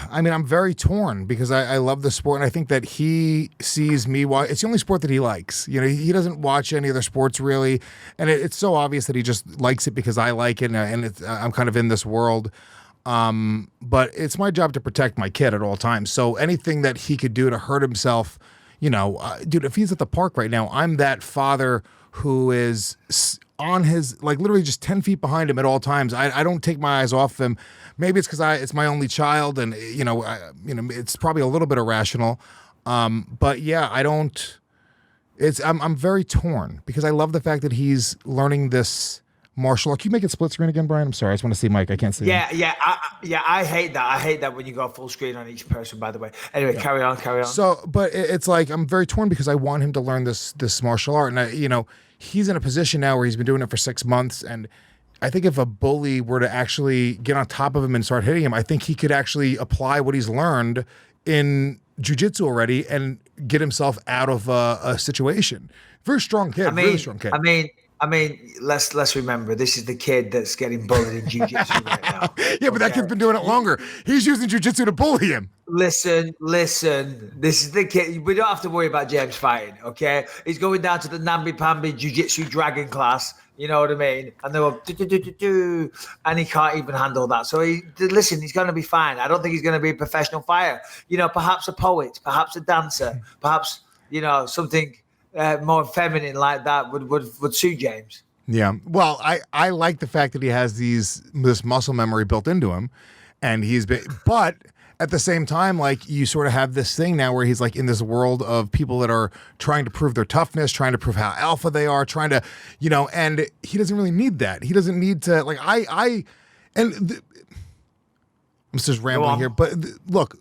I mean, I'm very torn because I love the sport, and I think that he sees me. It's the only sport that he likes. He doesn't watch any other sports really, and it's so obvious that he just likes it because I like it, and I'm kind of in this world. But it's my job to protect my kid at all times. So anything that he could do to hurt himself, dude, if he's at the park right now, I'm that father who is on his, like, literally just 10 feet behind him at all times. I don't take my eyes off him. Maybe it's because it's my only child, and it's probably a little bit irrational. But yeah, I'm very torn because I love the fact that he's learning this martial art. Can you make it split screen again, Brian? I'm sorry. I just want to see Mike. I can't see him. I hate that. I hate that when you go full screen on each person, by the way. Anyway, Carry on. So, but it's like, I'm very torn because I want him to learn this martial art. And, he's in a position now where he's been doing it for 6 months. And I think if a bully were to actually get on top of him and start hitting him, I think he could actually apply what he's learned in jiu-jitsu already and get himself out of a situation. Very strong kid. Really strong kid. I mean, let's remember, this is the kid that's getting bullied in jiu-jitsu right now. Yeah, but that kid's been doing it longer. He's using jiu-jitsu to bully him. Listen. This is the kid. We don't have to worry about James fighting, okay? He's going down to the namby-pamby jiu-jitsu dragon class, you know what I mean? And they go, do, and he can't even handle that. So, he's going to be fine. I don't think he's going to be a professional fighter. Perhaps a poet, perhaps a dancer, perhaps, something... more feminine like that would suit James. Yeah. Well, I like the fact that he has this muscle memory built into him, and but at the same time, like, you sort of have this thing now where he's like in this world of people that are trying to prove their toughness, trying to prove how alpha they are, trying to, and he doesn't really need that. He doesn't need to, like, I'm just rambling here, but look,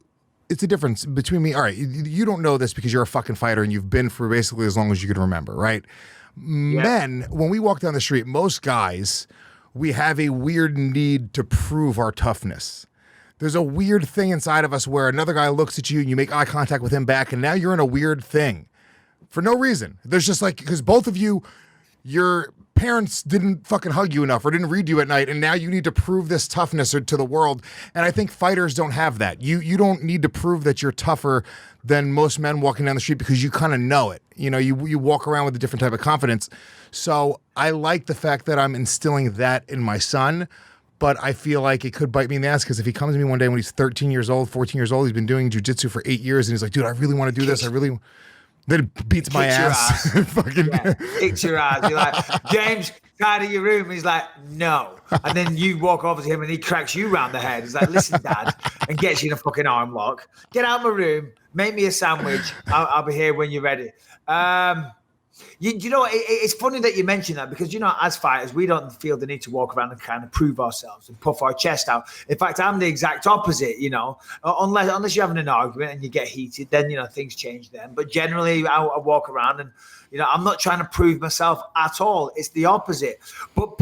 it's a difference between me. All right, you don't know this because you're a fucking fighter and you've been for basically as long as you can remember, right? Yeah. Men, when we walk down the street, most guys, we have a weird need to prove our toughness. There's a weird thing inside of us where another guy looks at you and you make eye contact with him back, and now you're in a weird thing for no reason. There's just like, because both of you, your parents didn't fucking hug you enough or didn't read you at night, and now you need to prove this toughness to the world. And I think fighters don't have that. You don't need to prove that you're tougher than most men walking down the street because you kind of know it. You walk around with a different type of confidence. So I like the fact that I'm instilling that in my son, but I feel like it could bite me in the ass because if he comes to me one day when he's 13 years old, 14 years old, he's been doing jiu-jitsu for 8 years, and he's like, dude, I really want to do this. Then beats my ass. Kicks your ass. You're like, James, out of your room. He's like, no. And then you walk over to him and he cracks you round the head. He's like, listen, Dad, and gets you in a fucking arm lock. Get out of my room. Make me a sandwich. I'll be here when you're ready. It's funny that you mention that because, as fighters, we don't feel the need to walk around and kind of prove ourselves and puff our chest out. In fact, I'm the exact opposite, unless you're having an argument and you get heated, then, things change then. But generally, I walk around and, I'm not trying to prove myself at all. It's the opposite. But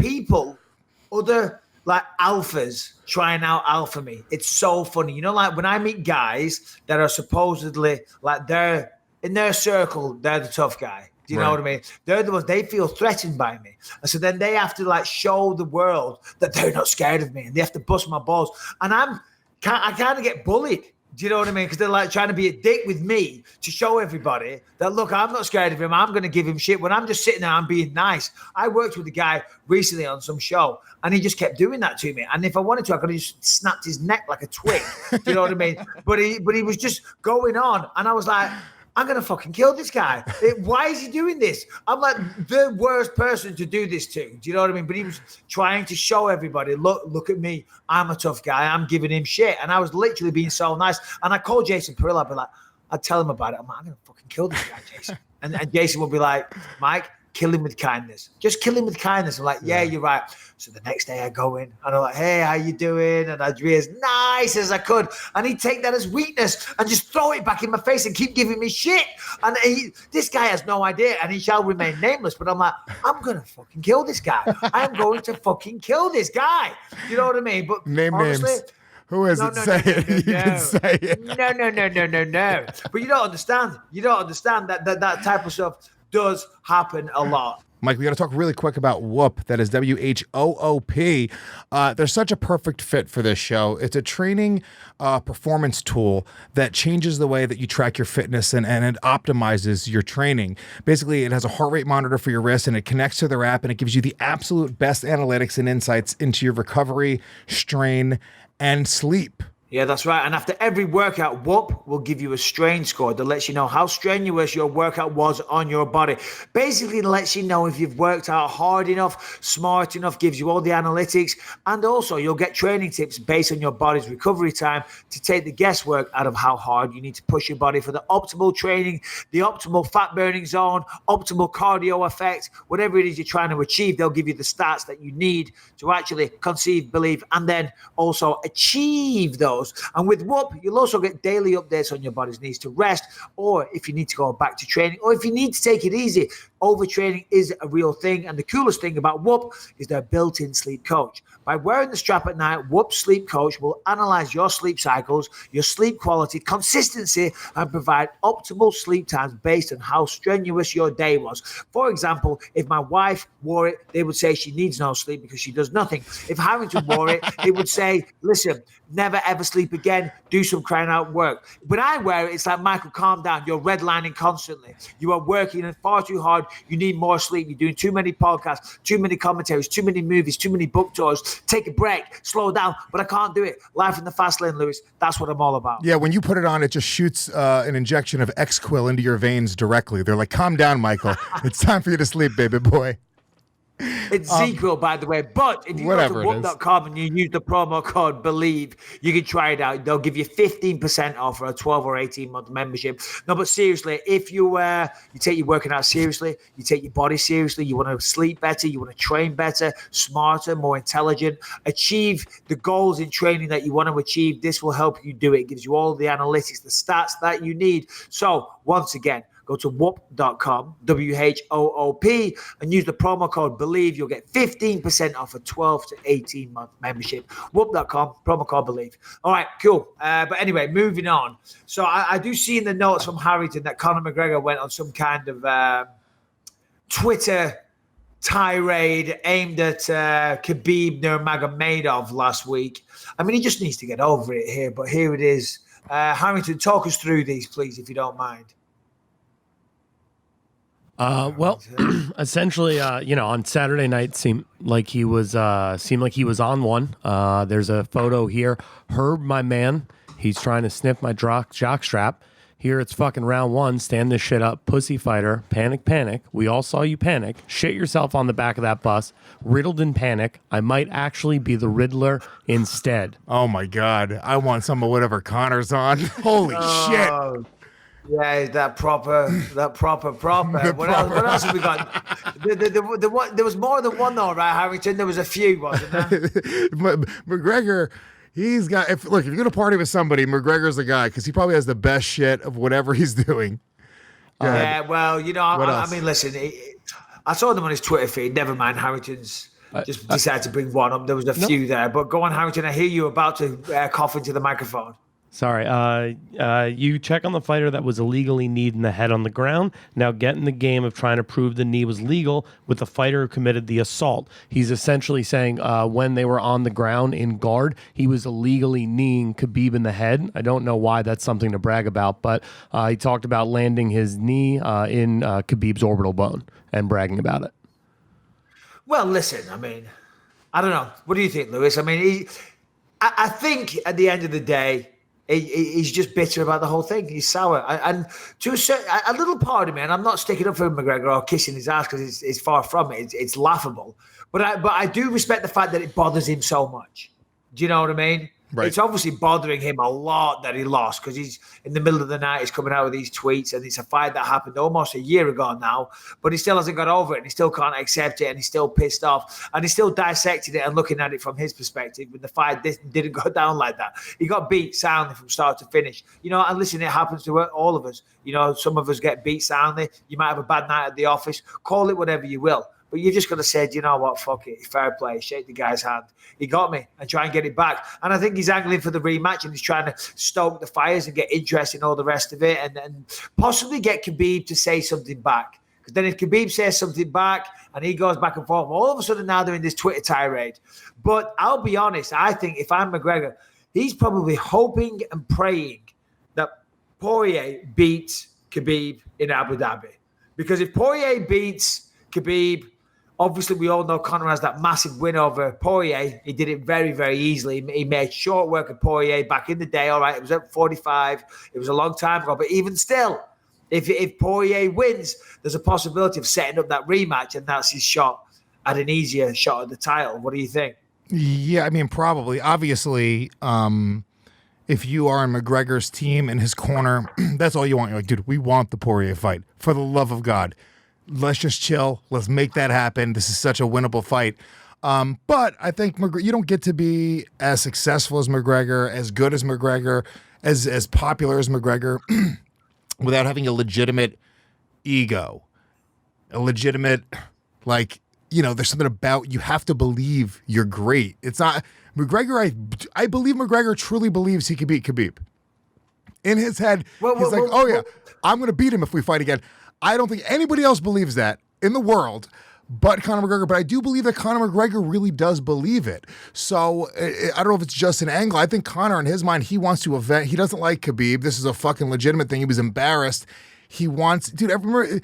other like alphas try and out alpha me. It's so funny. Like when I meet guys that are supposedly like they're in their circle, they're the tough guy. Do you know what I mean? They're the ones, they feel threatened by me. And so then they have to like show the world that they're not scared of me and they have to bust my balls. And I kind of get bullied. Do you know what I mean? Because they're like trying to be a dick with me to show everybody that, look, I'm not scared of him. I'm going to give him shit. When I'm just sitting there, I'm being nice. I worked with a guy recently on some show and he just kept doing that to me. And if I wanted to, I could have just snapped his neck like a twig. Do you know what I mean? But he was just going on. And I was like, I'm going to fucking kill this guy. Why is he doing this? I'm like the worst person to do this to. Do you know what I mean? But he was trying to show everybody, look at me. I'm a tough guy. I'm giving him shit. And I was literally being so nice. And I called Jason Perillo. I'd be like, I'd tell him about it. I'm like, I'm going to fucking kill this guy, Jason. And Jason would be like, Mike, kill him with kindness. Just kill him with kindness. I'm like, yeah, you're right. So the next day I go in and I'm like, hey, how you doing? And I'd be as nice as I could. And he'd take that as weakness and just throw it back in my face and keep giving me shit. And this guy has no idea and he shall remain nameless. But I'm like, I'm going to fucking kill this guy. I'm going to fucking kill this guy. You know what I mean? But name honestly, names. Who is it? Say it. You can say it. No. But you don't understand. You don't understand that type of stuff does happen a lot. Mike, we got to talk really quick about Whoop. That is WHOOP. They're such a perfect fit for this show. It's a training performance tool that changes the way that you track your fitness and it optimizes your training. Basically, it has a heart rate monitor for your wrist and it connects to their app and it gives you the absolute best analytics and insights into your recovery, strain, and sleep. Yeah, that's right. And after every workout, Whoop will give you a strain score that lets you know how strenuous your workout was on your body. Basically, it lets you know if you've worked out hard enough, smart enough, gives you all the analytics. And also, you'll get training tips based on your body's recovery time to take the guesswork out of how hard you need to push your body for the optimal training, the optimal fat burning zone, optimal cardio effect, whatever it is you're trying to achieve. They'll give you the stats that you need to actually conceive, believe, and then also achieve those. And with Whoop, you'll also get daily updates on your body's needs to rest, or if you need to go back to training, or if you need to take it easy. Overtraining is a real thing. And the coolest thing about Whoop is their built-in sleep coach. By wearing the strap at night, Whoop Sleep Coach will analyze your sleep cycles, your sleep quality, consistency, and provide optimal sleep times based on how strenuous your day was. For example, if my wife wore it, they would say she needs no sleep because she does nothing. If Harrington wore it, it would say, listen, never ever sleep again, do some crying out work. When I wear it, it's like, Michael, calm down. You're redlining constantly. You are working far too hard. You need more sleep. You're doing too many podcasts, too many commentaries, too many movies, too many book tours. Take a break, slow down, but I can't do it. Life in the fast lane, Lewis. That's what I'm all about. Yeah, when you put it on, it just shoots an injection of X-Quil into your veins directly. They're like, calm down, Michael. It's time for you to sleep, baby boy. It's Zequel, by the way. But if you go to Whatever it is. whoop.com and you use the promo code BELIEVE, you can try it out. They'll give you 15% off for a 12 or 18-month membership. No, but seriously, if you take your working out seriously, you take your body seriously, you want to sleep better, you want to train better, smarter, more intelligent, achieve the goals in training that you want to achieve, this will help you do it. It gives you all the analytics, the stats that you need. So, once again, go to whoop.com, WHOOP, and use the promo code BELIEVE. You'll get 15% off a 12 to 18-month membership. Whoop.com, promo code BELIEVE. All right, cool. But anyway, moving on. So I do see in the notes from Harrington that Conor McGregor went on some kind of Twitter tirade aimed at Khabib Nurmagomedov last week. I mean, he just needs to get over it here, but here it is. Harrington, talk us through these, please, if you don't mind. Well, essentially, on Saturday night seemed like he was on one. There's a photo here. Herb, my man, he's trying to sniff my jock strap. Here it's fucking round one. Stand this shit up, pussy fighter. Panic, panic. We all saw you panic. Shit yourself on the back of that bus. Riddled in panic. I might actually be the Riddler instead. Oh my God. I want some of whatever Connor's on. Holy shit. Yeah, that proper. What else have we got? There was more than one though, right, Harrington? There was a few, wasn't there? McGregor, he's got. If you're gonna party with somebody, McGregor's the guy because he probably has the best shit of whatever he's doing. Yeah, well, I mean, listen, I saw them on his Twitter feed. Never mind, Harrington's just decided to bring one up. There was a few there, but go on, Harrington. I hear you about to cough into the microphone. Sorry, you check on the fighter that was illegally kneed in the head on the ground. Now get in the game of trying to prove the knee was legal with the fighter who committed the assault. He's essentially saying when they were on the ground in guard, he was illegally kneeing Khabib in the head. I don't know why that's something to brag about, but he talked about landing his knee in Khabib's orbital bone and bragging about it. Well, listen, I mean, I don't know. What do you think, Lewis? I mean, I think at the end of the day, he's just bitter about the whole thing. He's sour. And to a little part of me, and I'm not sticking up for McGregor or kissing his ass because it's far from it. It's laughable. But I do respect the fact that it bothers him so much. Do you know what I mean? Right. It's obviously bothering him a lot that he lost because he's in the middle of the night. He's coming out with these tweets, and it's a fight that happened almost a year ago now. But he still hasn't got over it, and he still can't accept it, and he's still pissed off, and he's still dissecting it and looking at it from his perspective. When the fight didn't go down like that, he got beat soundly from start to finish. And listen, it happens to all of us. Some of us get beat soundly. You might have a bad night at the office. Call it whatever you will. But you're just going to say, you know what, fuck it, fair play, shake the guy's hand. He got me and try and get it back. And I think he's angling for the rematch and he's trying to stoke the fires and get interest in all the rest of it and possibly get Khabib to say something back. Because then if Khabib says something back and he goes back and forth, all of a sudden now they're in this Twitter tirade. But I'll be honest, I think if I'm McGregor, he's probably hoping and praying that Poirier beats Khabib in Abu Dhabi. Because if Poirier beats Khabib, obviously, we all know Conor has that massive win over Poirier. He did it very, very easily. He made short work of Poirier back in the day. All right, it was at 45. It was a long time ago. But even still, if Poirier wins, there's a possibility of setting up that rematch, and that's his shot at an easier shot at the title. What do you think? Yeah, I mean, probably. Obviously, if you are in McGregor's team in his corner, that's all you want. You're like, dude, we want the Poirier fight. For the love of God. Let's just chill. Let's make that happen. This is such a winnable fight. But I think you don't get to be as successful as McGregor, as good as McGregor, as popular as McGregor without having a legitimate ego. A legitimate, there's something about you have to believe you're great. It's not McGregor. I believe McGregor truly believes he can beat Khabib. In his head, he's like, oh yeah, I'm going to beat him if we fight again. I don't think anybody else believes that in the world but Conor McGregor. But I do believe that Conor McGregor really does believe it. So I don't know if it's just an angle. I think Conor, in his mind, he wants to avenge. He doesn't like Khabib. This is a fucking legitimate thing. He was embarrassed. He wants, dude, I remember,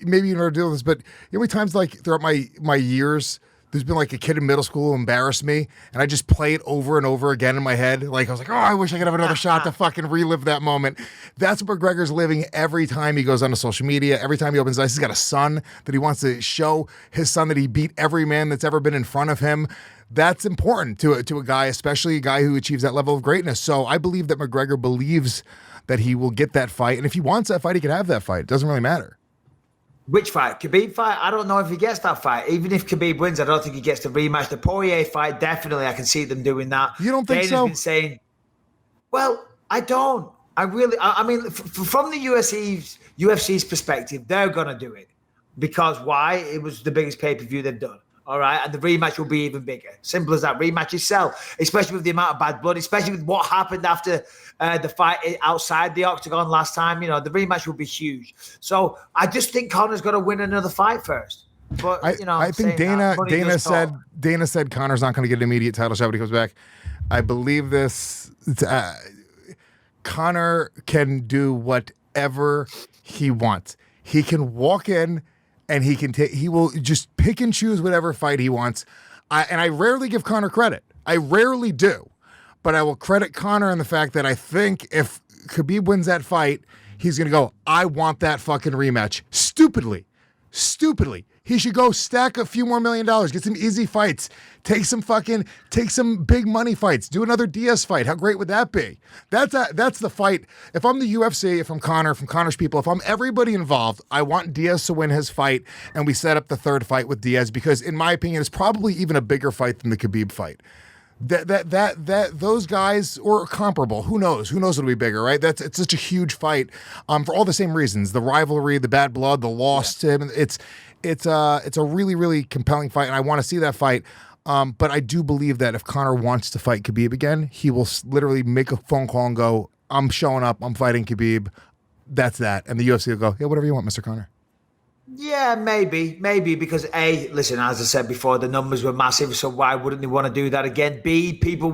maybe you never deal with this, but how many times throughout my years there's been like a kid in middle school who embarrassed me, and I just play it over and over again in my head. Like I was like, oh, I wish I could have another shot to fucking relive that moment. That's what McGregor's living every time he goes onto social media. Every time he opens his eyes, he's got a son that he wants to show his son that he beat every man that's ever been in front of him. That's important to a guy, especially a guy who achieves that level of greatness. So I believe that McGregor believes that he will get that fight, and if he wants that fight, he can have that fight. It doesn't really matter. Which fight? Khabib fight? I don't know if he gets that fight. Even if Khabib wins, I don't think he gets the rematch. The Poirier fight, definitely, I can see them doing that. You don't think Dana's so? been saying, well, I don't. I mean, from the UFC's perspective, they're going to do it. Because why? It was the biggest pay-per-view they've done. All right, and the rematch will be even bigger. Simple as that. Rematches sell, especially with the amount of bad blood, especially with what happened after the fight outside the octagon last time. You know, the rematch will be huge. So I just think Conor's got to win another fight first. But I think Dana said Conor's not going to get an immediate title shot when he comes back. I believe this. Conor can do whatever he wants. He can walk in. And he will just pick and choose whatever fight he wants. I rarely give Conor credit. I rarely do. But I will credit Conor in the fact that I think if Khabib wins that fight, he's going to go, I want that fucking rematch. Stupidly. He should go stack a few more $1 million, get some easy fights, take some big money fights, do another Diaz fight. How great would that be? That's the fight. If I'm the UFC, if I'm Conor, from Conor's people, if I'm everybody involved, I want Diaz to win his fight, and we set up the third fight with Diaz because, in my opinion, it's probably even a bigger fight than the Khabib fight. Those guys, or comparable, who knows what'll be bigger, right? It's such a huge fight for all the same reasons: the rivalry, the bad blood, the loss to him. It's a really, really compelling fight, and I want to see that fight. But I do believe that if Conor wants to fight Khabib again, he will literally make a phone call and go, I'm showing up, I'm fighting Khabib. That's that. And the UFC will go, yeah, whatever you want, Mr. Conor. Yeah, maybe, because A, listen, as I said before, the numbers were massive, so why wouldn't they want to do that again? B, people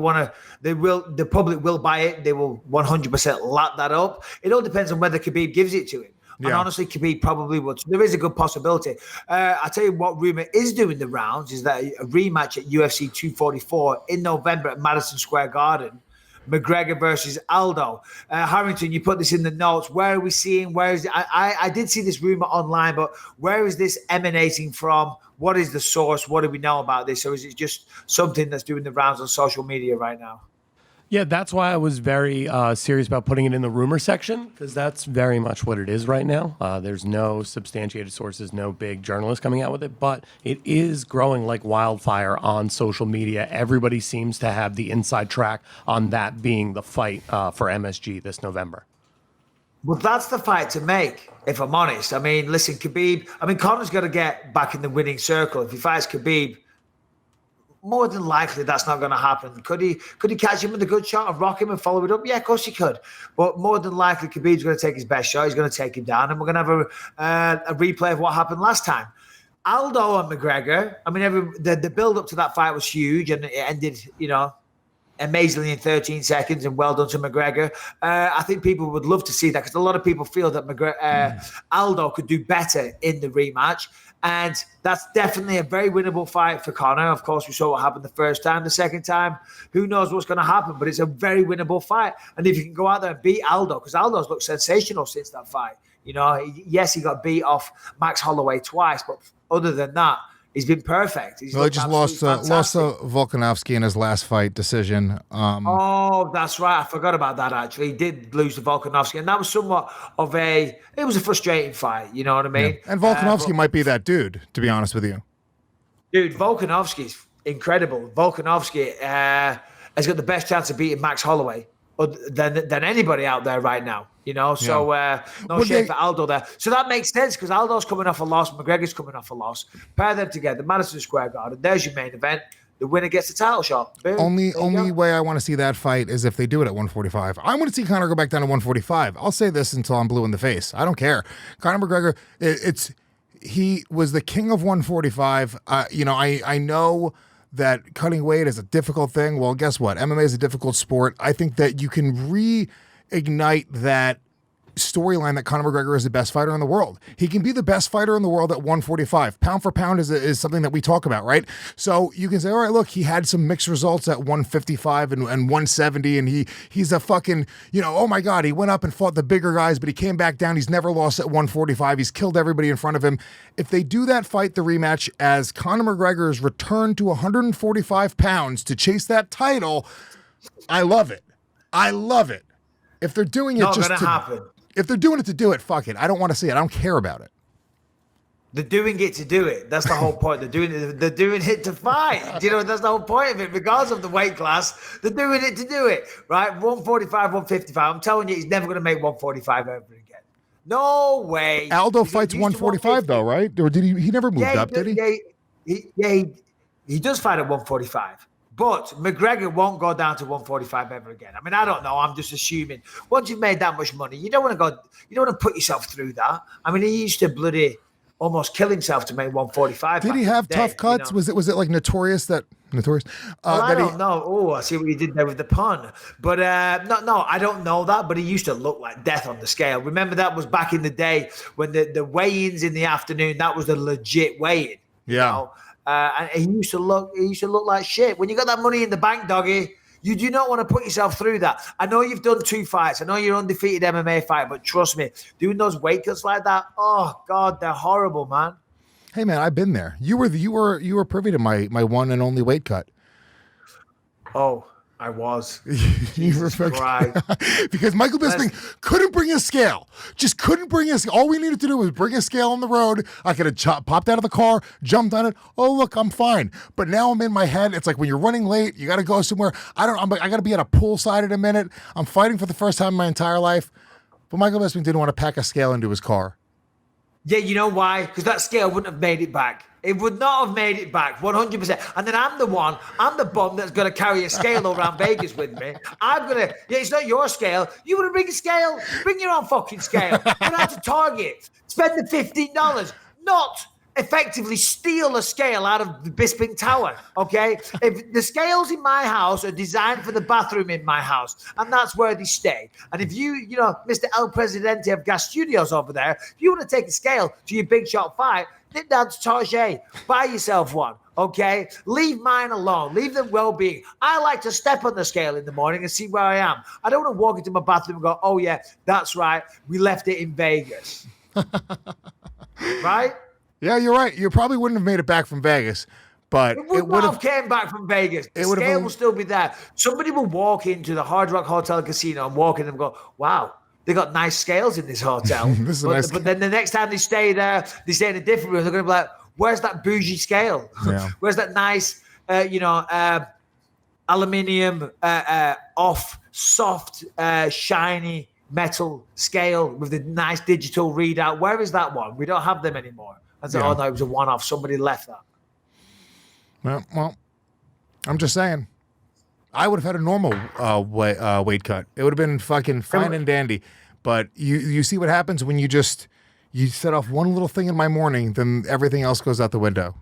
the public will buy it, they will 100% lap that up. It all depends on whether Khabib gives it to him. Yeah. And honestly, Khabib probably would. There is a good possibility. I tell you what rumor is doing the rounds is that a rematch at UFC 244 in November at Madison Square Garden, McGregor versus Aldo. Harrington, you put this in the notes. Where are we seeing? Where is it? I did see this rumor online, but where is this emanating from? What is the source? What do we know about this? Or is it just something that's doing the rounds on social media right now? Yeah, that's why I was very serious about putting it in the rumor section, because that's very much what it is right now. There's no substantiated sources, no big journalists coming out with it, but it is growing like wildfire on social media. Everybody seems to have the inside track on that being the fight for MSG this November. Well, that's the fight to make, if I'm honest. I mean, listen, Conor's got to get back in the winning circle. If he fights Khabib, more than likely that's not going to happen. Could he catch him with a good shot and rock him and follow it up? Yeah, of course he could. But more than likely, Khabib's going to take his best shot. He's going to take him down, and we're going to have a replay of what happened last time. Aldo and McGregor, I mean, the build-up to that fight was huge, and it ended, amazingly in 13 seconds, and well done to McGregor. I think people would love to see that because a lot of people feel that Aldo could do better in the rematch. And that's definitely a very winnable fight for Conor. Of course, we saw what happened the first time. The second time, who knows what's going to happen, but it's a very winnable fight. And if you can go out there and beat Aldo, because Aldo's looked sensational since that fight. Yes, he got beat off Max Holloway twice, but other than that, he's been perfect. He just lost to Volkanovski in his last fight decision. Oh, that's right. I forgot about that, actually. He did lose to Volkanovski, and that was somewhat of it was a frustrating fight, you know what I mean? Yeah. And Volkanovski might be that dude, to be honest with you. Dude, Volkanovski's incredible. Volkanovski has got the best chance of beating Max Holloway than anybody out there right now, So no shame for Aldo there. So that makes sense because Aldo's coming off a loss, McGregor's coming off a loss. Pair them together, Madison Square Garden. There's your main event. The winner gets the title shot. Boom. Only way I want to see that fight is if they do it at 145. I want to see Conor go back down to 145. I'll say this until I'm blue in the face. I don't care. Conor McGregor, he was the king of 145. I know that cutting weight is a difficult thing. Well, guess what? MMA is a difficult sport. I think that you can reignite that storyline that Conor McGregor is the best fighter in the world. He can be the best fighter in the world at 145. Pound for pound is something that we talk about, right? So you can say, all right, look, he had some mixed results at 155 and 170, and he's a fucking, oh my God, he went up and fought the bigger guys, but he came back down. He's never lost at 145. He's killed everybody in front of him. If they do that fight, the rematch, as Conor McGregor's return to 145 pounds to chase that title, I love it. I love it. If they're doing it Not just gonna happen. If they're doing it to do it, fuck it. I don't want to see it. I don't care about it. They're doing it to do it. That's the whole point. They're doing it to fight. That's the whole point of it. Regardless of the weight class, they're doing it to do it. Right? 145, 155. I'm telling you, he's never going to make 145 ever again. No way. Aldo fights 145 though, right? Or did he never moved up, did he? He does fight at 145. But McGregor won't go down to 145 ever again. I mean, I don't know. I'm just assuming. Once you've made that much money, you don't want to put yourself through that. I mean, he used to bloody almost kill himself to make 145. Did he have tough cuts? Was it like notorious? Well, I don't know. Oh, I see what you did there with the pun. But no, I don't know that. But he used to look like death on the scale. Remember, that was back in the day when the weigh-ins in the afternoon, that was the legit weigh-in. Yeah. And he used to look like shit. When you got that money in the bank, doggy, you do not want to put yourself through that. I know you've done 2 fights. I know you're undefeated MMA fight, but trust me, doing those weight cuts like that, oh God, they're horrible, man. Hey man, I've been there. You were privy to my one and only weight cut. Oh, I was. You were because Michael Bisping couldn't bring a scale. Just couldn't bring a scale. All we needed to do was bring a scale on the road. I could have popped out of the car, jumped on it. Oh, look, I'm fine. But now I'm in my head. It's like when you're running late, you got to go somewhere. I got to be at a poolside in a minute. I'm fighting for the first time in my entire life. But Michael Bisping didn't want to pack a scale into his car. Yeah, you know why? Because that scale wouldn't have made it back. It would not have made it back, 100%. And then I'm the bum that's going to carry a scale around Vegas with me. It's not your scale. You want to bring a scale? Bring your own fucking scale. Go out to Target. Spend the $15. Not effectively steal a scale out of the Bisping Tower, okay? If the scales in my house are designed for the bathroom in my house, and that's where they stay. And if you Mr. El Presidente of Gas Studios over there, if you want to take a scale to your big shot fight, nip down to Target, buy yourself one, okay? Leave mine alone. Leave them well-being. I like to step on the scale in the morning and see where I am. I don't want to walk into my bathroom and go, oh, yeah, that's right. We left it in Vegas. Right? Yeah, you're right. You probably wouldn't have made it back from Vegas, but it would have came back from Vegas. The scale will still be there. Somebody will walk into the Hard Rock Hotel Casino and walk in and go, wow, they got nice scales in this hotel. But then the next time they stay there, they stay in a different room. They're going to be like, where's that bougie scale? Yeah. Where's that nice, aluminium, soft, shiny metal scale with the nice digital readout? Where is that one? We don't have them anymore. I said, oh no, it was a one-off. Somebody left that. Well, I'm just saying. I would have had a normal weight cut. It would have been fucking fine and dandy. But you see what happens when you set off one little thing in my morning, then everything else goes out the window.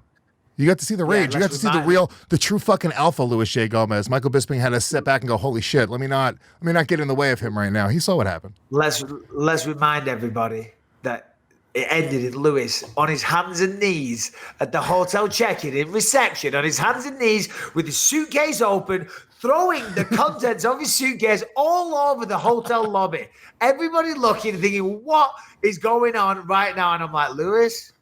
You got to see the rage. You got to see the true fucking alpha Luis J. Gomez. Michael Bisping had to sit back and go, holy shit, let me not get in the way of him right now. He saw what happened. Let's remind everybody that it ended in Lewis on his hands and knees at the hotel check-in in reception, on his hands and knees with his suitcase open, throwing the contents of his suitcase all over the hotel lobby. Everybody looking and thinking, what is going on right now? And I'm like, Lewis,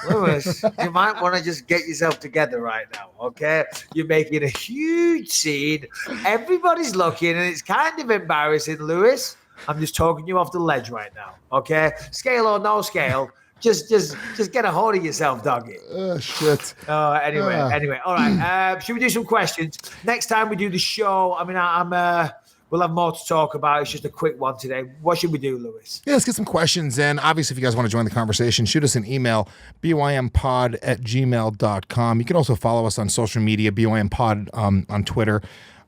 you might want to just get yourself together right now, okay? You're making a huge scene. Everybody's looking, and it's kind of embarrassing, Lewis. I'm just talking you off the ledge right now, okay? Scale or no scale, just get a hold of yourself, doggy. Shit. Anyway. All right. Should we do some questions? Next time we do the show, I mean, we'll have more to talk about. It's just a quick one today. What should we do, Lewis? Yeah, let's get some questions in. Obviously, if you guys want to join the conversation, shoot us an email, bympod@gmail.com. You can also follow us on social media, bympod on Twitter.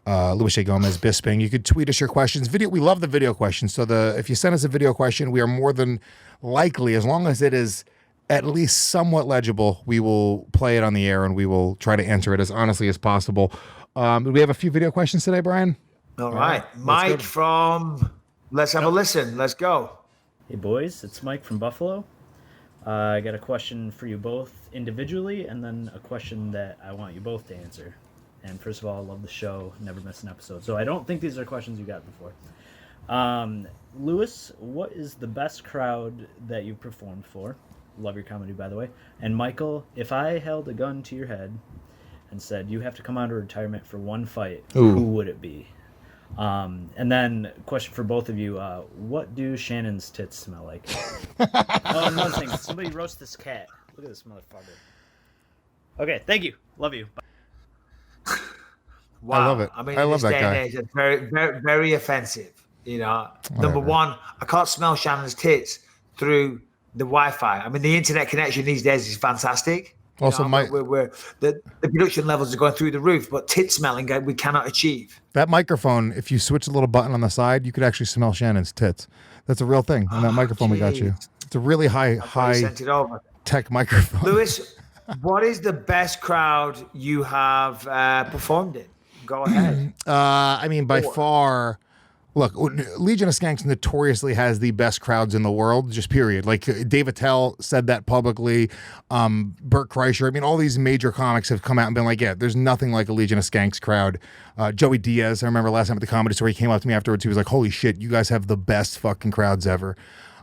Luis J. Gomez, Bisping. You could tweet us your questions. We love the video questions. So if you send us a video question, we are more than likely, as long as it is at least somewhat legible, we will play it on the air and we will try to answer it as honestly as possible. Do we have a few video questions today, Brian? All right. Mike from, let's have a listen. Let's go. Hey boys, it's Mike from Buffalo. I got a question for you both individually, and then a question that I want you both to answer. And first of all, I love the show, never miss an episode. So I don't think these are questions you got before. Lewis, what is the best crowd that you've performed for? Love your comedy, by the way. And Michael, if I held a gun to your head and said you have to come out of retirement for one fight, Ooh. who would it be? And then question for both of you, what do Shannon's tits smell like? Oh, another thing, somebody roast this cat. Look at this motherfucker. Okay, thank you. Love you. Bye. Wow. I love it. I mean, I in love this that day guy. and age, it's very, very, very offensive. You know, number one, I can't smell Shannon's tits through the Wi-Fi. I mean, the internet connection these days is fantastic. You Also, know, the production levels are going through the roof, but tit smelling we cannot achieve. That microphone, if you switch the little button on the side, you could actually smell Shannon's tits. That's a real thing on that microphone we got you. It's a really high Sent it over. tech microphone. Lewis, what is the best crowd you have performed in? Go ahead. I mean, by far, look, Legion of Skanks notoriously has the best crowds in the world, just period. Like Dave Attell said that publicly. Burt Kreischer. I mean, all these major comics have come out and been like, yeah, there's nothing like a Legion of Skanks crowd. Joey Diaz, I remember last time at the Comedy Store, he came up to me afterwards. He was like, holy shit, you guys have the best fucking crowds ever.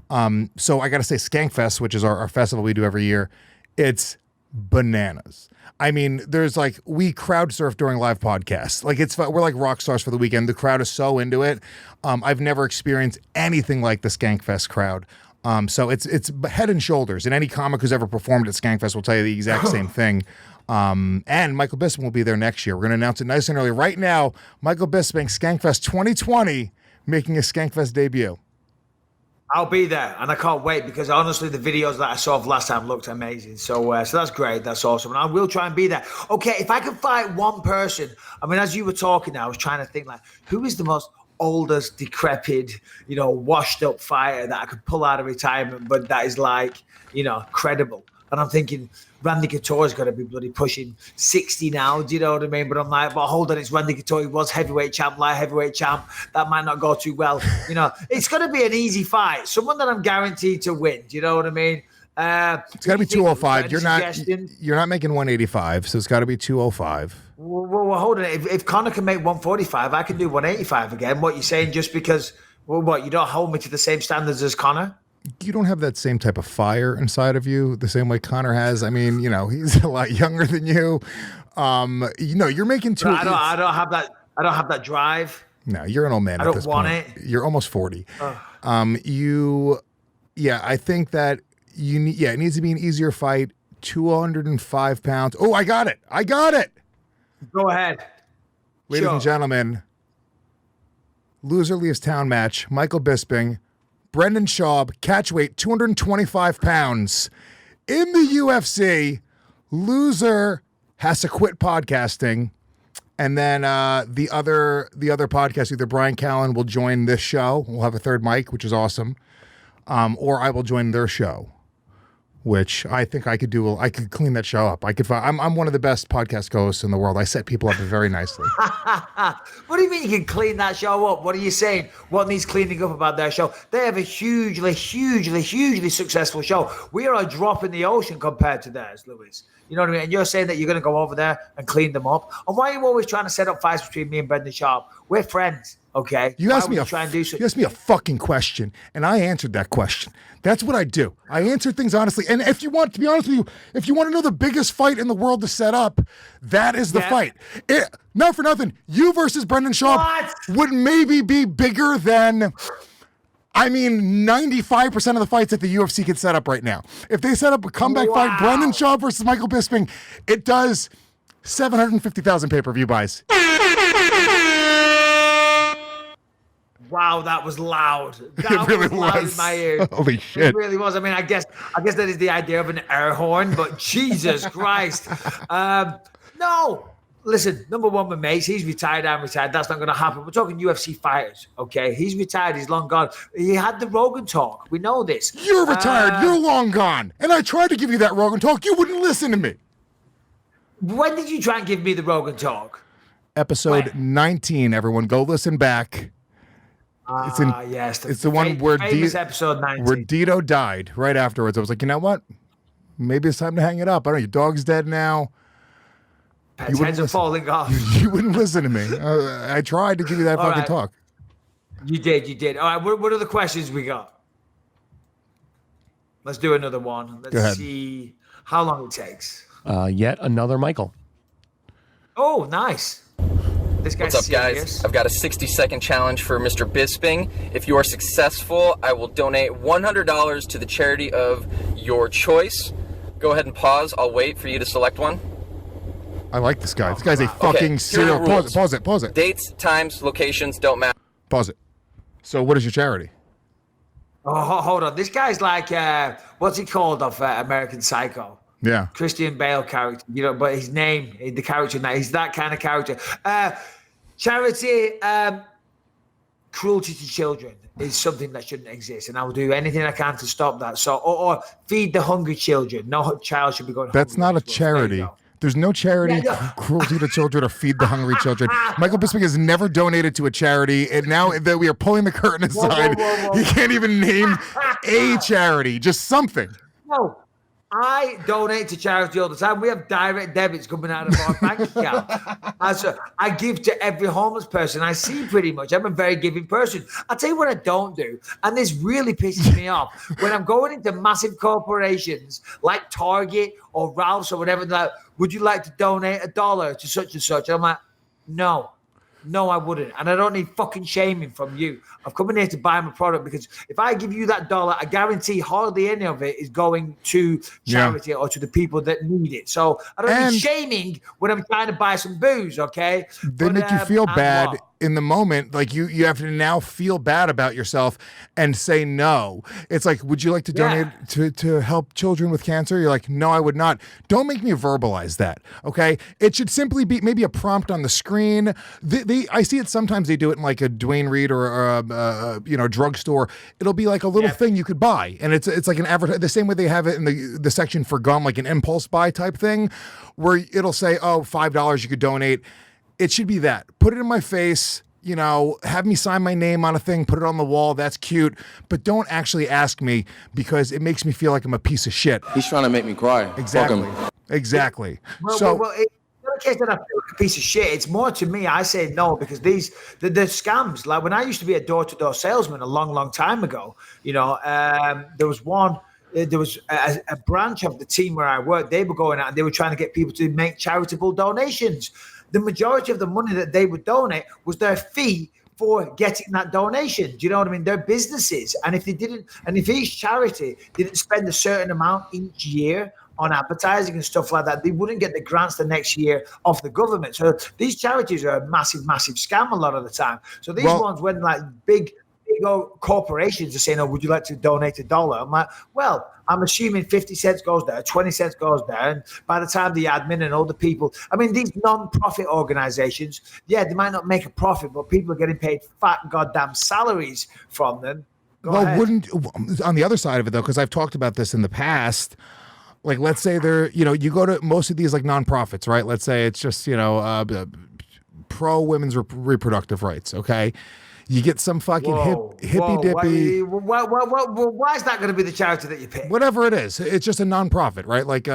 So I got to say Skankfest, which is our festival we do every year, it's bananas. I mean, there's like, we crowd surf during live podcasts. Like we're like rock stars for the weekend. The crowd is so into it. I've never experienced anything like the Skankfest crowd. So it's head and shoulders. And any comic who's ever performed at Skankfest will tell you the exact same thing. And Michael Bisping will be there next year. We're going to announce it nice and early. Right now, Michael Bisping, Skankfest 2020, making a Skankfest debut. I'll be there, and I can't wait because honestly, the videos that I saw of last time looked amazing. So that's great. That's awesome, and I will try and be there. Okay, if I can fight one person, I mean, as you were talking, I was trying to think like, who is the most oldest, decrepit, washed up fighter that I could pull out of retirement, but that is like, credible. And I'm thinking Randy Couture's got to be bloody pushing 60 now. Do you know what I mean? But I'm like, but hold on, it's Randy Couture. He was heavyweight champ, light heavyweight champ. That might not go too well. It's going to be an easy fight. Someone that I'm guaranteed to win. Do you know what I mean? It's got to be 205. You're not making 185, so it's got to be 205. Well, hold on. If Conor can make 145, I can do 185 again. What you're saying, just because, you don't hold me to the same standards as Conor? You don't have that same type of fire inside of you the same way Conor has. I mean, he's a lot younger than you. You're making two. I don't have that. I don't have that drive. No, you're an old man. I don't want it. You're almost 40. I think that it needs to be an easier fight. 205 pounds. Oh, I got it. Go ahead. Ladies and gentlemen, loser leaves town match. Michael Bisping, Brendan Schaub, catch weight 225 pounds. In the UFC, loser has to quit podcasting. And then the other podcast, either Brian Callen will join this show. We'll have a third mic, which is awesome. Or I will join their show, which I think I could do. I could clean that show up. I'm one of the best podcast hosts in the world. I set people up very nicely. What do you mean you can clean that show up? What are you saying? What needs cleaning up about their show? They have a hugely successful show. We are a drop in the ocean compared to theirs, Lewis. You know what I mean? And you're saying that you're going to go over there and clean them up. And why are you always trying to set up fights between me and Brendan Schaub? We're friends, okay? You asked me a fucking question, and I answered that question. That's what I do. I answer things honestly. And if you want, to be honest with you, if you want to know the biggest fight in the world to set up, that is the fight. Not for nothing, you versus Brendan Schaub would maybe be bigger than... 95% of the fights that the UFC could set up right now. If they set up a comeback fight, Brendan Schaub versus Michael Bisping, it does 750,000 pay-per-view buys. Wow, that was loud. It really was loud was. in my ears. Holy shit. It really was. I guess that is the idea of an air horn, but Jesus Christ. No. Listen, number one with Mace, he's retired, I'm retired. That's not going to happen. We're talking UFC fighters, okay? He's retired. He's long gone. He had the Rogan talk. We know this. You're retired. You're long gone. And I tried to give you that Rogan talk. You wouldn't listen to me. When did you try and give me the Rogan talk? Episode 19, everyone. Go listen back. It's in. Yes, It's the one where famous episode 19. where Dito died right afterwards. I was like, you know what? Maybe it's time to hang it up. I don't know. Your dog's dead now. Pets' heads are falling off. You wouldn't listen to me. I tried to give you that All fucking right. talk. You did. All right, what are the questions we got? Let's do another one. Go ahead. Let's see how long it takes. Yet another Michael. Oh, nice. This guy's What's up, serious. guys? I've got a 60-second challenge for Mr. Bisping. If you are successful, I will donate $100 to the charity of your choice. Go ahead and pause. I'll wait for you to select one. I like this guy. This guy's a fucking here serial. are the rules. Pause it. Dates, times, locations don't matter. Pause it. So, what is your charity? Oh, hold on. This guy's like, what's he called off American Psycho? Yeah. Christian Bale character, but his name, the character, he's that kind of character. Charity, cruelty to children is something that shouldn't exist, and I will do anything I can to stop that. So, or feed the hungry children. No child should be going. That's not a charity. There's no charity, Yeah. cruelty to children, or feed the hungry children. Michael Bisping has never donated to a charity, and now that we are pulling the curtain aside, he can't even name a charity, just something. No, I donate to charity all the time. We have direct debits coming out of our bank account. I give to every homeless person I see pretty much. I'm a very giving person. I'll tell you what I don't do, and this really pisses me off. When I'm going into massive corporations like Target or Ralph's or whatever, like, would you like to donate $1 to such and such? I'm like, no, I wouldn't. And I don't need fucking shaming from you. I've come in here to buy my product because if I give you that $1, I guarantee hardly any of it is going to charity or to the people that need it. So I don't need shaming when I'm trying to buy some booze, okay? They make you feel bad what? in the moment. Like you have to now feel bad about yourself and say no. It's like, would you like to donate to help children with cancer? You're like, no, I would not. Don't make me verbalize that, okay? It should simply be maybe a prompt on the screen. I see it sometimes. They do it in like a Dwayne Reed or a drugstore. It'll be like a little thing you could buy, and it's like an advert. The same way they have it in the section for gum, like an impulse buy type thing, where it'll say, oh, $5 you could donate. It should be that. Put it in my face, have me sign my name on a thing, put it on the wall. That's cute. But don't actually ask me because it makes me feel like I'm a piece of shit. He's trying to make me cry. Exactly. Exactly. Well, so, it's not a case that I feel like a piece of shit. It's more to me, I say no because the scams. Like when I used to be a door-to-door salesman a long, long time ago, there was one. There was a branch of the team where I worked. They were going out and they were trying to get people to make charitable donations. The majority of the money that they would donate was their fee for getting that donation. Do you know what I mean? They're businesses. And if each charity didn't spend a certain amount each year on advertising and stuff like that, they wouldn't get the grants the next year off the government. So these charities are a massive, massive scam a lot of the time. So these ones, when like big old corporations are saying, oh, would you like to donate $1? I'm like, well, I'm assuming 50 cents goes there, 20 cents goes there. And by the time the admin and all the people, I mean, these non-profit organizations, they might not make a profit, but people are getting paid fat goddamn salaries from them. Go ahead. On the other side of it, though, because I've talked about this in the past, like, let's say you go to most of these like nonprofits, right? Let's say it's just, pro women's reproductive rights, okay? You get some fucking hippy dippy. Why is that going to be the charity that you pick? Whatever it is, it's just a nonprofit, right? Like,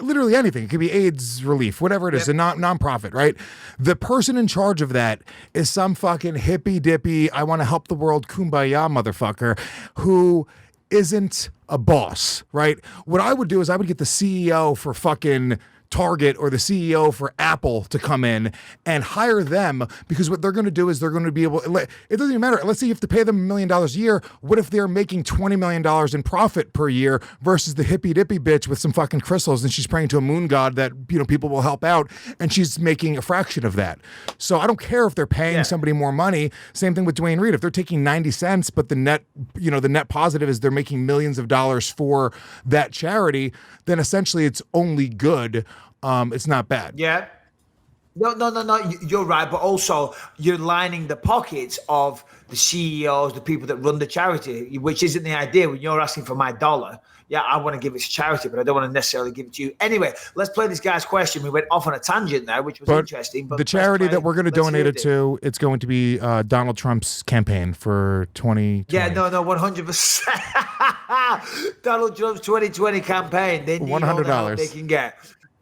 literally anything. It could be AIDS relief, whatever it is, a nonprofit, right? The person in charge of that is some fucking hippy dippy, I want to help the world, kumbaya motherfucker, who isn't a boss, right? What I would do is I would get the CEO for fucking Target or the CEO for Apple to come in and hire them, because what they're going to do is they're going to be able, it doesn't even matter. Let's say you have to pay them $1 million a year. What if they're making $20 million in profit per year versus the hippy dippy bitch with some fucking crystals and she's praying to a moon god that, people will help out, and she's making a fraction of that. So I don't care if they're paying somebody more money. Same thing with Dwayne Reed. If they're taking 90 cents, but the net positive is they're making millions of dollars for that charity, then essentially it's only good. It's not bad. Yeah. No. You're right, but also you're lining the pockets of the CEOs, the people that run the charity, which isn't the idea. When you're asking for my dollar, yeah, I want to give it to charity, but I don't want to necessarily give it to you. Anyway, let's play this guy's question. We went off on a tangent there, which was interesting. But the charity that we're going to donate it it to, it's going to be Donald Trump's campaign for 2020. Yeah, no, 100%. Donald Trump's 2020 campaign. They need all the help $100 they can get.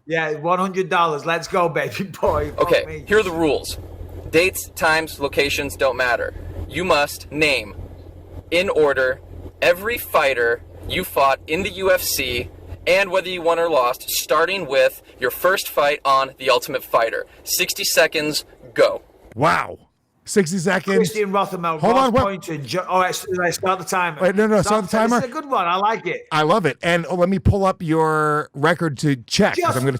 Yeah, $100. Let's go, baby boy. Okay, here are the rules. Dates, times, locations don't matter. You must name, in order, every fighter you fought in the UFC and whether you won or lost, starting with your first fight on The Ultimate Fighter. 60 seconds, go. Wow. 60 seconds. Christian Rothermel, Hold on, what? All right, start the timer. Wait, no, start the timer. This is a good one. I like it. I love it. And let me pull up your record to check. 'Cause I'm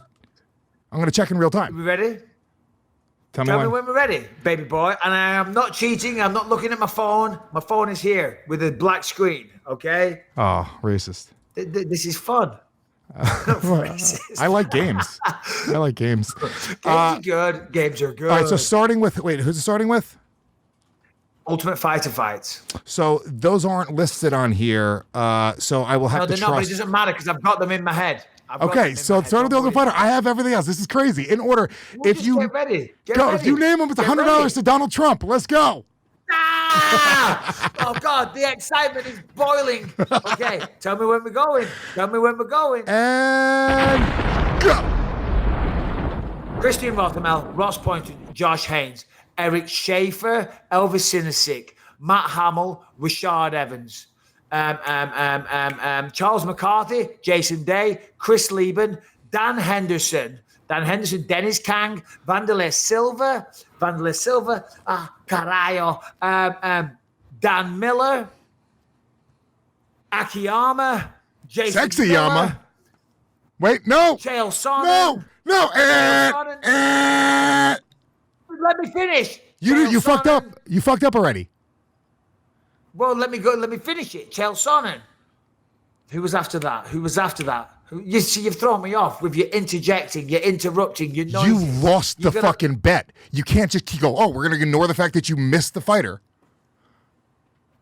gonna check in real time. We ready? Tell me when when we're ready, baby boy. And I am not cheating. I'm not looking at my phone. My phone is here with a black screen. Okay. Oh, racist. This is fun. I like games. I like games. Games are good. Games are good. All right, so starting with, who's it starting with? Ultimate Fighter fights. So those aren't listed on here. So I will have to they're trust. not, but it doesn't matter because I've got them in my head. Okay, so start with the Ultimate Fighter. I have everything else. This is crazy. In order, if you get ready. If you name them, it's $100 to Donald Trump. Let's go. Ah! Oh God, the excitement is boiling. Okay, tell me when we're going. And go. Christian Rothermel, Ross Pointer, Josh Haynes, Eric Schaefer, Elvis Sinisic, Matt Hamill, Rashard Evans, Charles McCarthy, Jason Day, Chris Lieben, Dan Henderson, Dennis Kang, Vanderlei Silva, Dan Miller, Akiyama, Jason Sexy Miller, Yama. Wait, no. Chael Sonnen. No. Let me finish. You fucked up. You fucked up already. Well, let me go. Let me finish it. Chael Sonnen. Who was after that? You see, you've thrown me off with your interjecting, you're interrupting, you're noisy. You lost the fucking bet. You can't just go, oh, we're going to ignore the fact that you missed the fighter.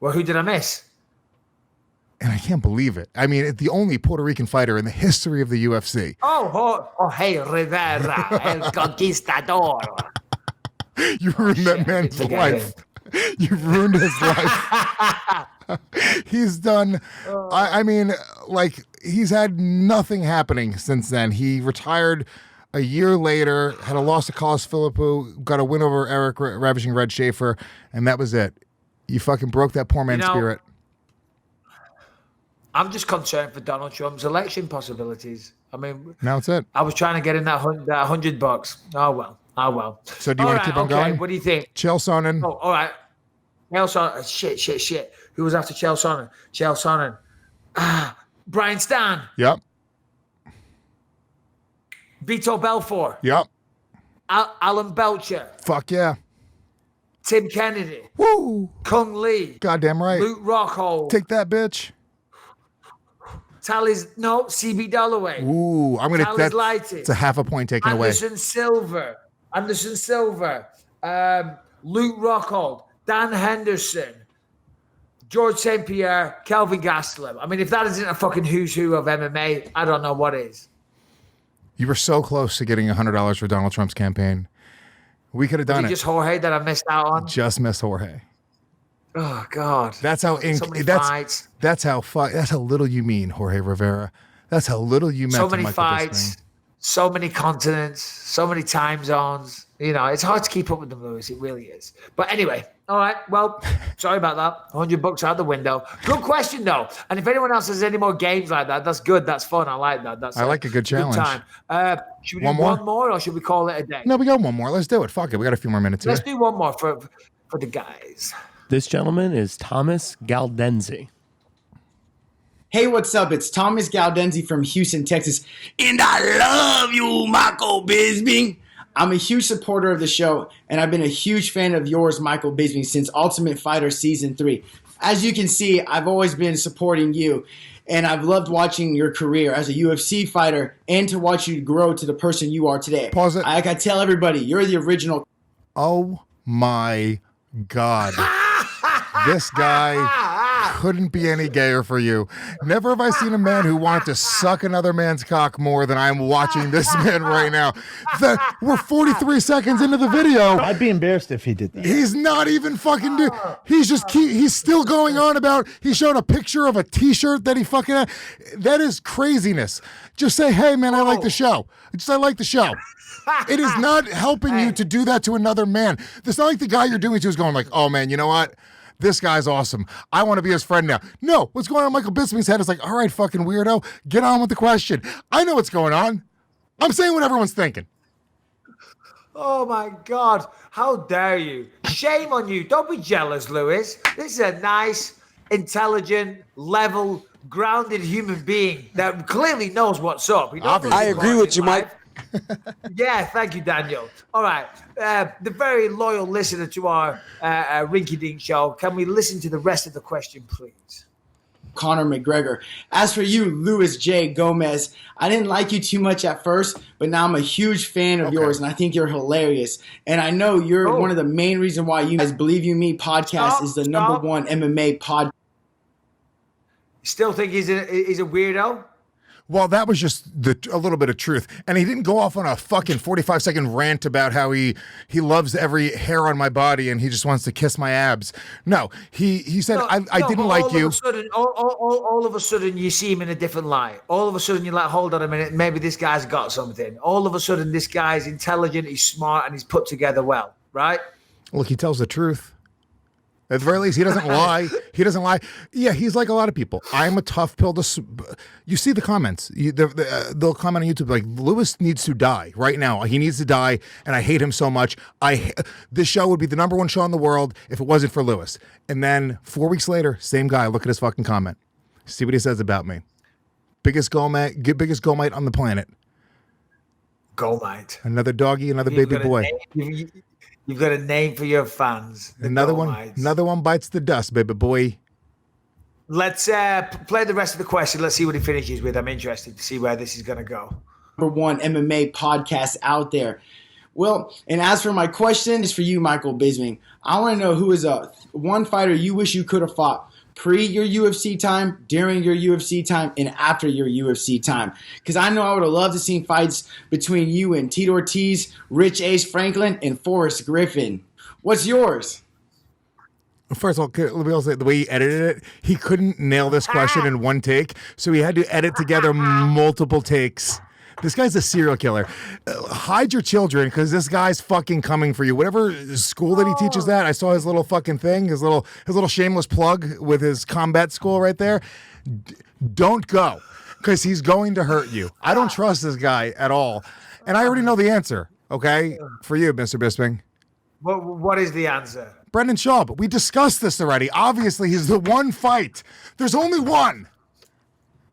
Well, who did I miss? And I can't believe it. I mean, the only Puerto Rican fighter in the history of the UFC. Hey, Rivera, El Conquistador. You ruined that man's life. You ruined his life. He's done, I mean, like, he's had nothing happening since then. He retired a year later, had a loss to Carlos Philippou, got a win over Eric Ravishing Red Schaefer, and that was it. You fucking broke that poor man's spirit. I'm just concerned for Donald Trump's election possibilities. I mean, now it's it. I was trying to get in that $100. Oh well. So do you want to keep on going? What do you think? Chael Sonnen. Oh, all right. Chael Sonnen. Shit. Who was after Chael Sonnen? Brian Stan. Yep. Vito Belfort. Yep. Alan Belcher. Fuck yeah. Tim Kennedy. Woo. Kung Lee. Goddamn right. Luke Rockhold. Take that, bitch. CB Dalloway. Ooh, I'm gonna. That's it's a half a point taken away. Anderson Silva. Luke Rockhold. Dan Henderson. George St. Pierre. Kelvin Gastelum. I mean, if that isn't a fucking who's who of MMA, I don't know what is. You were so close to getting $100 for Donald Trump's campain. We could have done it. Just Jorge that I missed out on. Just missed Jorge. Oh God. That's how fights. That's how little you mean, Jorge Rivera. That's how little you meant. So many Michael fights, Bisping. so many continents, so many time zones. You know, it's hard to keep up with them, Lewis. It really is. But anyway, all right. Well, sorry about that. $100 out the window. Good question though. And if anyone else has any more games like that, that's good. That's fun. I like that. I like a good challenge. Good time. Should we do one more, or should we call it a day? No, we got one more. Let's do it. Fuck it. We got a few more minutes here. Let's do one more for the guys. This gentleman is Thomas Galdenzi. Hey, what's up? It's Thomas Galdenzi from Houston, Texas. And I love you, Michael Bisping. I'm a huge supporter of the show, and I've been a huge fan of yours, Michael Bisping, since Ultimate Fighter Season 3. As you can see, I've always been supporting you, and I've loved watching your career as a UFC fighter and to watch you grow to the person you are today. Pause it. Like I tell everybody, you're the original. Oh, my God. This guy couldn't be any gayer for you. Never have I seen a man who wanted to suck another man's cock more than I'm watching this man right now. We're 43 seconds into the video. I'd be embarrassed if he did that. He's not even fucking he's still going on about, he showed a picture of a t-shirt that he fucking had. That is craziness. Just say, hey man, I like the show. I like the show. It is not helping you to do that to another man. It's not like the guy you're doing to is going like, oh man, you know what? This guy's awesome. I want to be his friend now. No, what's going on in Michael Bisping's head is like, all right, fucking weirdo, get on with the question. I know what's going on. I'm saying what everyone's thinking. Oh my God, how dare you? Shame on you. Don't be jealous, Lewis. This is a nice, intelligent, level, grounded human being that clearly knows what's up. I agree with you, Mike. Yeah, thank you, Daniel. All right, the very loyal listener to our Rinky Dink show, can we listen to the rest of the question, please? Conor McGregor. As for you, Luis J. Gomez, I didn't like you too much at first, but now I'm a huge fan of yours, and I think you're hilarious. And I know you're one of the main reasons why you guys Believe You Me podcast is the number one MMA podcast. Still think he's a weirdo? Well, that was just a little bit of truth. And he didn't go off on a fucking 45-second rant about how he loves every hair on my body and he just wants to kiss my abs. No, he said, I didn't like you. All of a sudden, you see him in a different light. All of a sudden, you're like, hold on a minute, maybe this guy's got something. All of a sudden, this guy's intelligent, he's smart, and he's put together well, right? Look, he tells the truth. At the very least, he doesn't lie. He doesn't lie. Yeah, he's like a lot of people. I'm a tough pill to... You see the comments. They'll comment on YouTube like, Lewis needs to die right now. He needs to die, and I hate him so much. This show would be the number one show in the world if it wasn't for Lewis. And then 4 weeks later, same guy. Look at his fucking comment. See what he says about me. Biggest Gomite on the planet. Gomite. Another doggy, another baby boy. You've got a name for your fans. Another one bites the dust, baby boy. Let's play the rest of the question. Let's see what he finishes with. I'm interested to see where this is going to go. Number one MMA podcast out there. Well, and as for my question, it's for you, Michael Bisping. I want to know who is one fighter you wish you could have fought pre your UFC time, during your UFC time, and after your UFC time. Because I know I would have loved to see fights between you and Tito Ortiz, Rich Ace Franklin, and Forrest Griffin. What's yours? First of all, let me also say, the way he edited it, he couldn't nail this question in one take, so he had to edit together multiple takes. This guy's a serial killer. Hide your children because this guy's fucking coming for you. Whatever school that he teaches at, I saw his little fucking thing, his little shameless plug with his combat school right there. Don't go because he's going to hurt you. I don't trust this guy at all. And I already know the answer, okay, for you, Mr. Bisping. What is the answer? Brendan Schaub. We discussed this already. Obviously, he's the one fight. There's only one.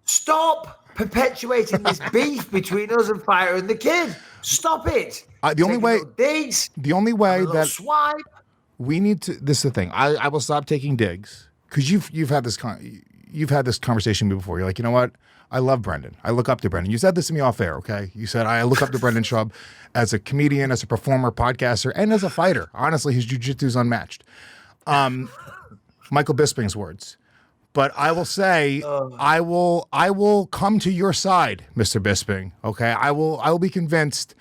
Stop perpetuating this beef between us and Fighter and the kid. Stop it. The only way that swipe. We need to. This is the thing. I will stop taking digs because you've had this conversation with me before. You're like, you know what? I love Brendan. I look up to Brendan. You said this to me off air, okay? You said I look up to Brendan Schaub as a comedian, as a performer, podcaster, and as a fighter. Honestly, his jiu-jitsu is unmatched. Michael Bisping's words. But I will say, I will come to your side, Mr. Bisping. Okay, I will be convinced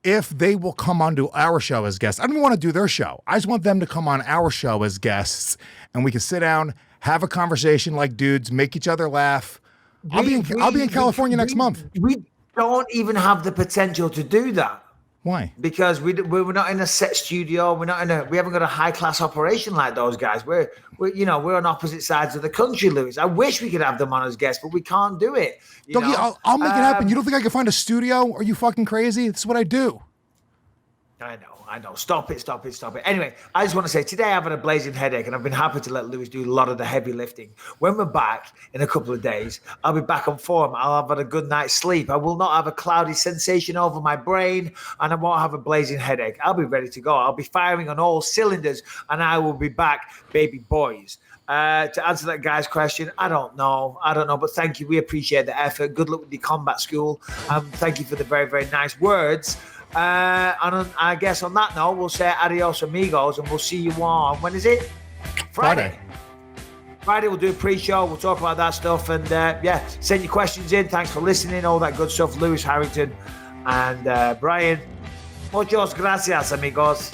if they will come onto our show as guests. I don't want to do their show. I just want them to come on our show as guests, and we can sit down, have a conversation like dudes, make each other laugh. I'll be in California next month. We don't even have the potential to do that. Why? Because we're not in a set studio. We haven't got a high class operation like those guys. We're on opposite sides of the country, Lewis. I wish we could have them on as guests, but we can't do it. I'll make it happen. You don't think I can find a studio? Are you fucking crazy? This is what I do. I know. Stop it. Anyway, I just want to say today I've had a blazing headache and I've been happy to let Lewis do a lot of the heavy lifting. When we're back in a couple of days, I'll be back on form. I'll have had a good night's sleep. I will not have a cloudy sensation over my brain and I won't have a blazing headache. I'll be ready to go. I'll be firing on all cylinders and I will be back, baby boys. To answer that guy's question, I don't know, but thank you. We appreciate the effort. Good luck with the combat school. Thank you for the very, very nice words. And I guess on that note, we'll say adios amigos and we'll see you on, when is it? Friday we'll do a pre-show. We'll talk about that stuff. And yeah, send your questions in. Thanks for listening. All that good stuff. Lewis Harrington and Brian. Muchas gracias, amigos.